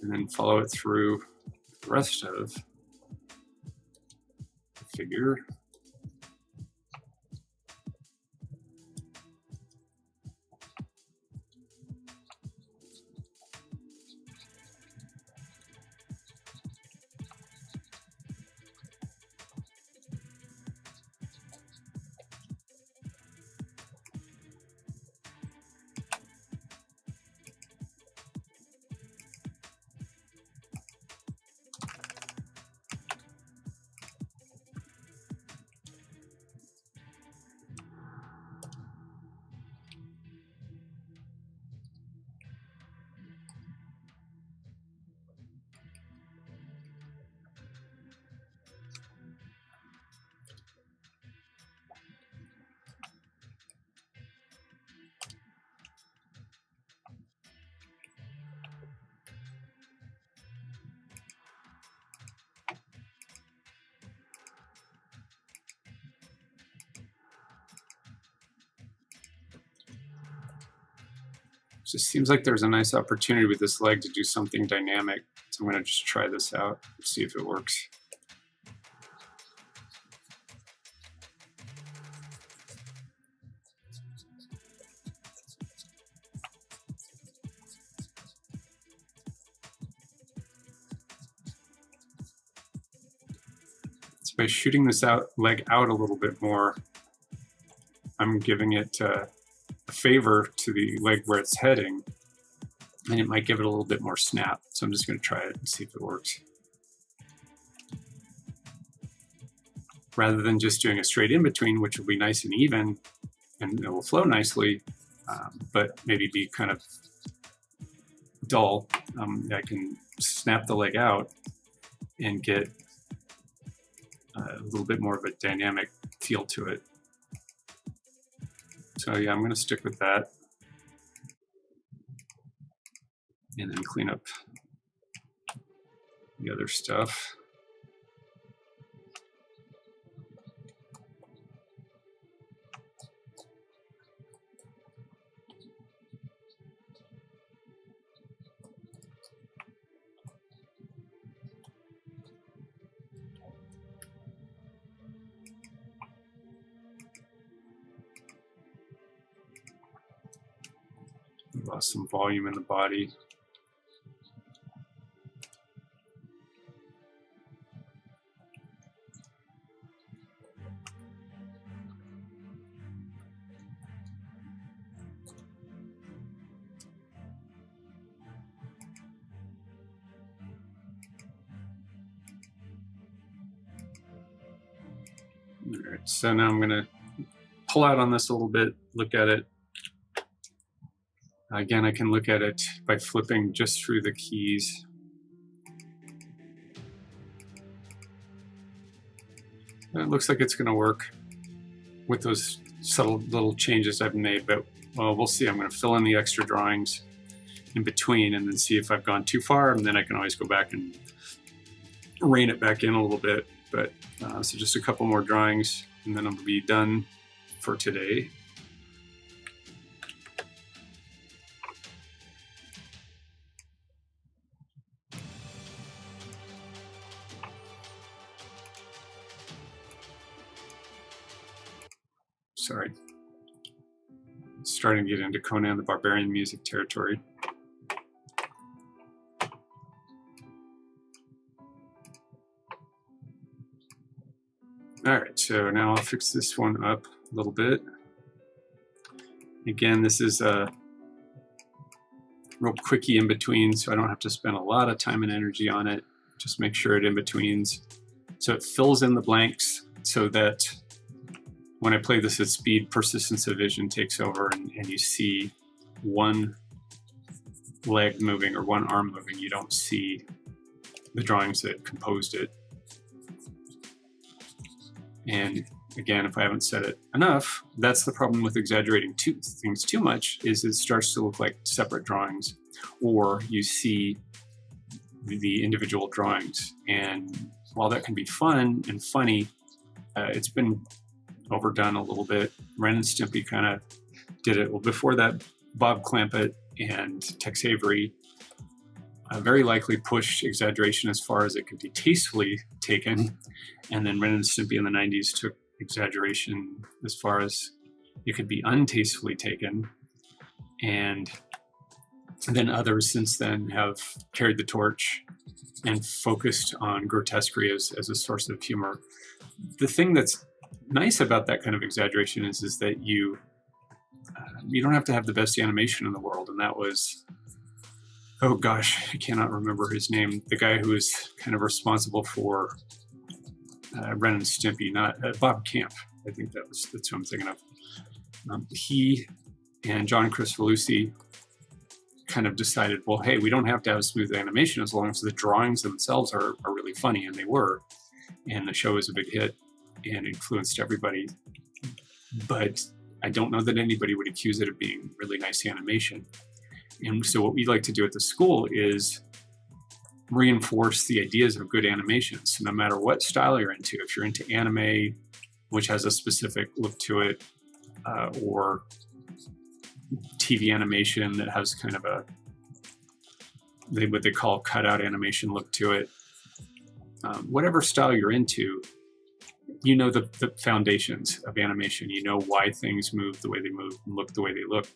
And then follow it through the rest of the figure. Just seems like there's a nice opportunity with this leg to do something dynamic. So I'm going to just try this out and see if it works. So by shooting this leg out a little bit more, I'm giving it a favor to the leg where it's heading, and it might give it a little bit more snap. So I'm just going to try it and see if it works. Rather than just doing a straight in between, which will be nice and even, and it will flow nicely, but maybe be kind of dull, I can snap the leg out and get a little bit more of a dynamic feel to it. So yeah, I'm going to stick with that and then clean up the other stuff. Lost some volume in the body. All right, so now I'm going to pull out on this a little bit, look at it. Again, I can look at it by flipping just through the keys. And it looks like it's going to work with those subtle little changes I've made, but well, we'll see. I'm going to fill in the extra drawings in between and then see if I've gone too far, and then I can always go back and rein it back in a little bit. But so just a couple more drawings and then I'll be done for today. Sorry. Starting to get into Conan the Barbarian music territory. All right, so now I'll fix this one up a little bit. Again, this is a real quickie in between, so I don't have to spend a lot of time and energy on it. Just make sure it in betweens. So it fills in the blanks so that when I play this at speed, persistence of vision takes over and you see one leg moving or one arm moving. You don't see the drawings that composed it. And again, if I haven't said it enough, that's the problem with exaggerating things too much, is it starts to look like separate drawings, or you see the individual drawings. And while that can be fun and funny, it's been overdone a little bit. Ren and Stimpy kind of did it. Well, before that, Bob Clampett and Tex Avery very likely pushed exaggeration as far as it could be tastefully taken. And then Ren and Stimpy in the 90s took exaggeration as far as it could be untastefully taken. And then others since then have carried the torch and focused on grotesquerie as a source of humor. The thing that's nice about that kind of exaggeration is that you don't have to have the best animation in the world. And that was, oh gosh, I cannot remember his name. The guy who was kind of responsible for Ren and Stimpy, not Bob Camp. I think that's who I'm thinking of. He and John Cristofalusi kind of decided, well, hey, we don't have to have smooth animation as long as the drawings themselves are really funny, and they were. And the show was a big hit and influenced everybody. But I don't know that anybody would accuse it of being really nice animation. And so what we like to do at the school is reinforce the ideas of good animation. So no matter what style you're into, if you're into anime, which has a specific look to it, or TV animation that has kind of what they call cutout animation look to it, whatever style you're into, you know the foundations of animation. You know why things move the way they move and look the way they look.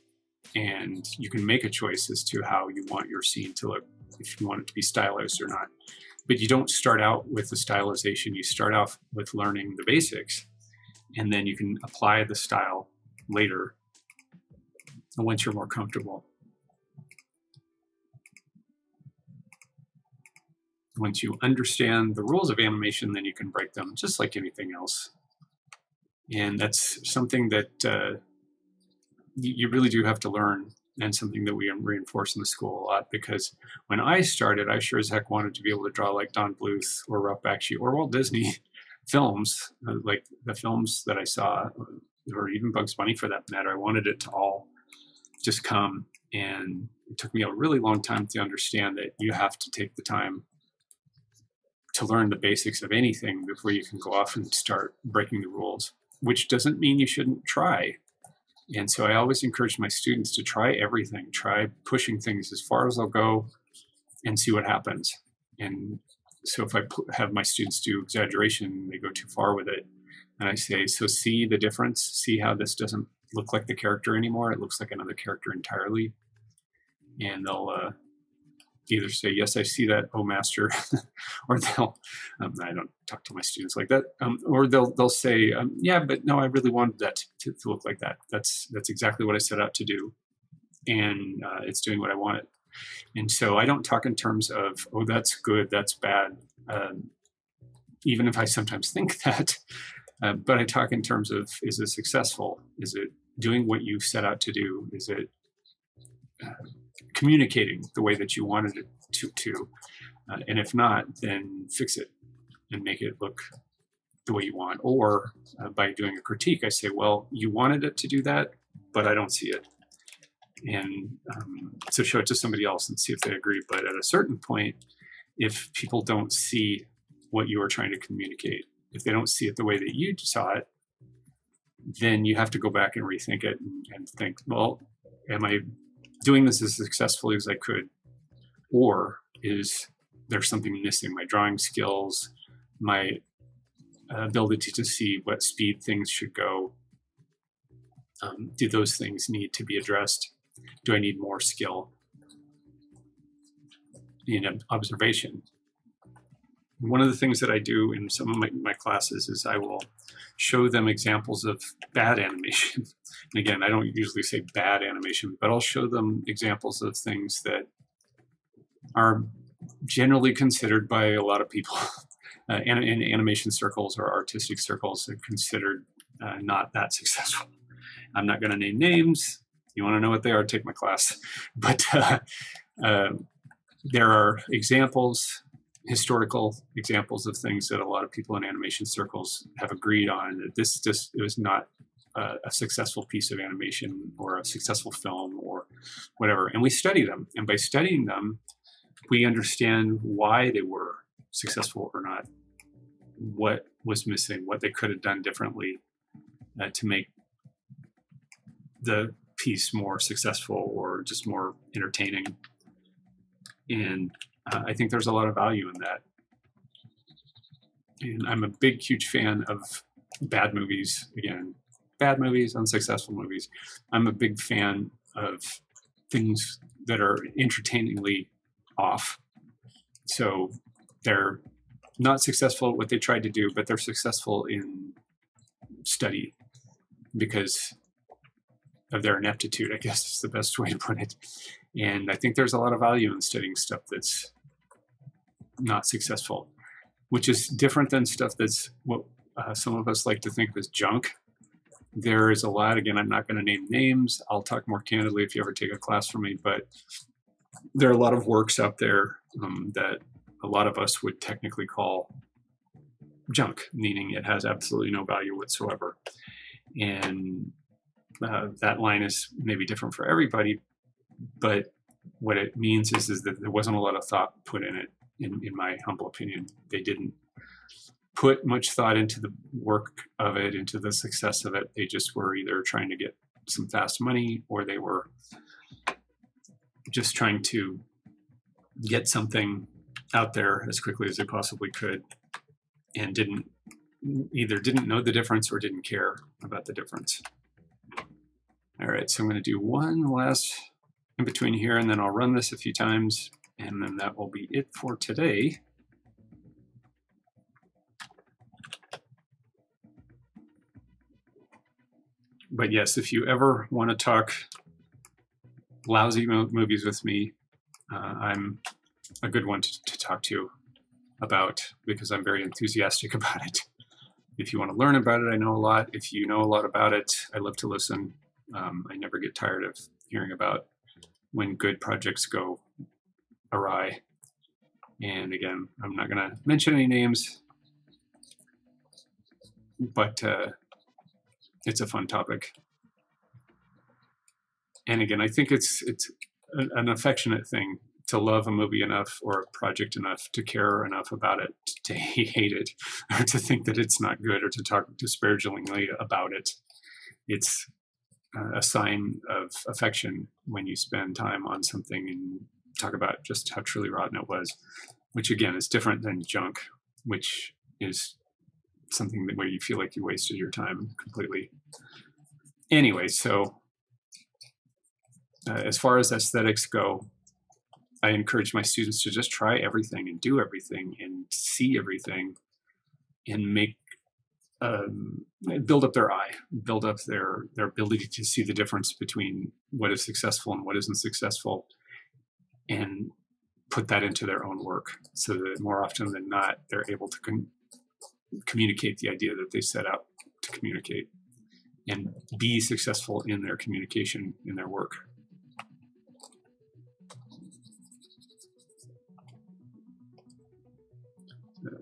And you can make a choice as to how you want your scene to look, if you want it to be stylized or not. But you don't start out with the stylization. You start off with learning the basics, and then you can apply the style later once you're more comfortable. Once you understand the rules of animation, then you can break them just like anything else. And that's something that you really do have to learn, and something that we reinforce in the school a lot, because when I started, I sure as heck wanted to be able to draw like Don Bluth or Ralph Bakshi or Walt Disney films, like the films that I saw, or even Bugs Bunny for that matter. I wanted it to all just come, and it took me a really long time to understand that you have to take the time to learn the basics of anything before you can go off and start breaking the rules, which doesn't mean you shouldn't try. And so I always encourage my students to try everything, try pushing things as far as they'll go and see what happens. And so if I have my students do exaggeration, they go too far with it, and I say, so see the difference, see how this doesn't look like the character anymore, it looks like another character entirely. And they'll either say, yes, I see that, oh master, or they'll, I don't talk to my students like that, or they'll say, yeah, but no, I really wanted that to look like that. That's exactly what I set out to do, and it's doing what I wanted. And so I don't talk in terms of, oh, that's good, that's bad, even if I sometimes think that, but I talk in terms of, is it successful? Is it doing what you set out to do? Is it communicating the way that you wanted it to, and if not, then fix it and make it look the way you want. Or by doing a critique, I say, well, you wanted it to do that, but I don't see it. and so show it to somebody else and see if they agree. But at a certain point, if people don't see what you are trying to communicate, if they don't see it the way that you saw it, then you have to go back and rethink it and think, well, am I doing this as successfully as I could? Or is there something missing? My drawing skills, my ability to see what speed things should go. Do those things need to be addressed? Do I need more skill in observation? One of the things that I do in some of my classes is I will show them examples of bad animation. And again, I don't usually say bad animation, but I'll show them examples of things that are generally considered by a lot of people in animation circles or artistic circles are considered not that successful. I'm not going to name names. You want to know what they are, take my class. But there are examples, historical examples of things that a lot of people in animation circles have agreed on, that this just was not a successful piece of animation or a successful film or whatever. And we study them. And by studying them, we understand why they were successful or not, what was missing, what they could have done differently to make the piece more successful or just more entertaining. And I think there's a lot of value in that. And I'm a big, huge fan of bad movies. Again, bad movies, unsuccessful movies. I'm a big fan of things that are entertainingly off. So they're not successful at what they tried to do, but they're successful in study because of their ineptitude, I guess is the best way to put it. And I think there's a lot of value in studying stuff that's not successful, which is different than stuff that's what some of us like to think is junk. There is a lot, again, I'm not going to name names. I'll talk more candidly if you ever take a class from me, but there are a lot of works out there that a lot of us would technically call junk, meaning it has absolutely no value whatsoever. And that line is maybe different for everybody, but what it means is that there wasn't a lot of thought put in it, in my humble opinion. They didn't put much thought into the work of it, into the success of it. They just were either trying to get some fast money, or they were just trying to get something out there as quickly as they possibly could, and either didn't know the difference or didn't care about the difference. All right, so I'm going to do one last in between here, and then I'll run this a few times, and then that will be it for today. But yes, if you ever want to talk lousy movies with me, I'm a good one to talk to about, because I'm very enthusiastic about it. If you want to learn about it, I know a lot. If you know a lot about it, I love to listen. I never get tired of hearing about when good projects go awry. And again, I'm not going to mention any names, but it's a fun topic. And again, I think it's an affectionate thing to love a movie enough or a project enough to care enough about it to hate it, or to think that it's not good, or to talk disparagingly about it. It's a sign of affection when you spend time on something and talk about just how truly rotten it was, which again is different than junk, which is something where you feel like you wasted your time completely. Anyway, so as far as aesthetics go, I encourage my students to just try everything and do everything and see everything and make build up their eye, build up their ability to see the difference between what is successful and what isn't successful, and put that into their own work, so that more often than not, they're able to communicate the idea that they set out to communicate, and be successful in their communication in their work.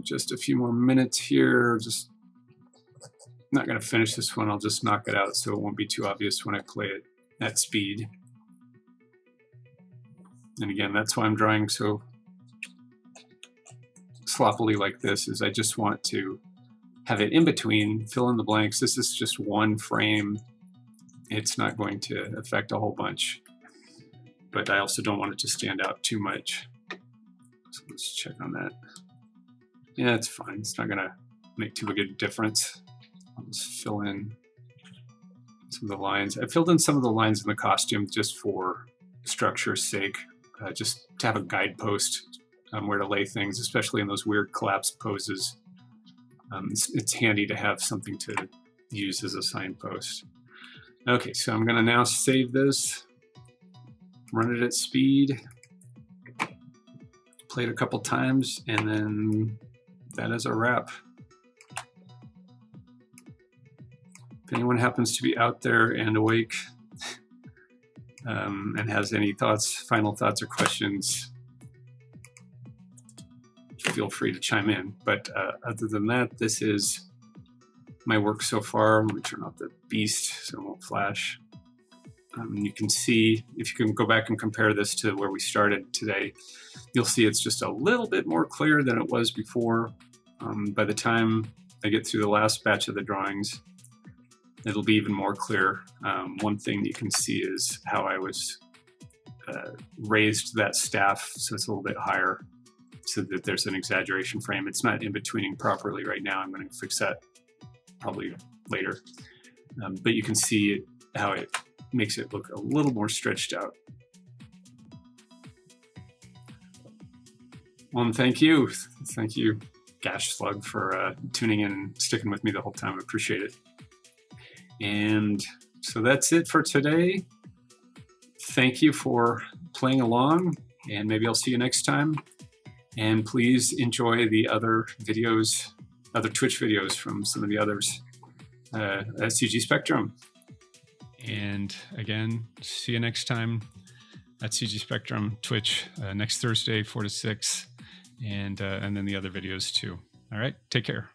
Just a few more minutes here. Just not going to finish this one. I'll just knock it out so it won't be too obvious when I play it at speed. And again, that's why I'm drawing so sloppily like this, is I just want to have it in between, fill in the blanks. This is just one frame. It's not going to affect a whole bunch, but I also don't want it to stand out too much. So let's check on that. Yeah, it's fine. It's not gonna make too big a difference. I'll just fill in some of the lines. I filled in some of the lines in the costume just for structure's sake, just to have a guidepost on where to lay things, especially in those weird collapsed poses. It's handy to have something to use as a signpost. Okay, so I'm gonna now save this, run it at speed, play it a couple times, and then that is a wrap. If anyone happens to be out there and awake and has any thoughts, final thoughts or questions, feel free to chime in. But other than that, this is my work so far. Let me turn off the beast so it won't flash. You can see, if you can go back and compare this to where we started today, you'll see it's just a little bit more clear than it was before. By the time I get through the last batch of the drawings, it'll be even more clear. One thing you can see is how I was raised that staff so it's a little bit higher, so that there's an exaggeration frame. It's not in betweening properly right now. I'm going to fix that probably later. But you can see how it makes it look a little more stretched out. Well, and thank you. Thank you, Gash Slug, for tuning in and sticking with me the whole time. I appreciate it. And so that's it for today. Thank you for playing along, and maybe I'll see you next time. And please enjoy the other videos, other Twitch videos from some of the others at CG Spectrum. And again, see you next time at CG Spectrum Twitch next Thursday, 4 to 6, and then the other videos too. All right, take care.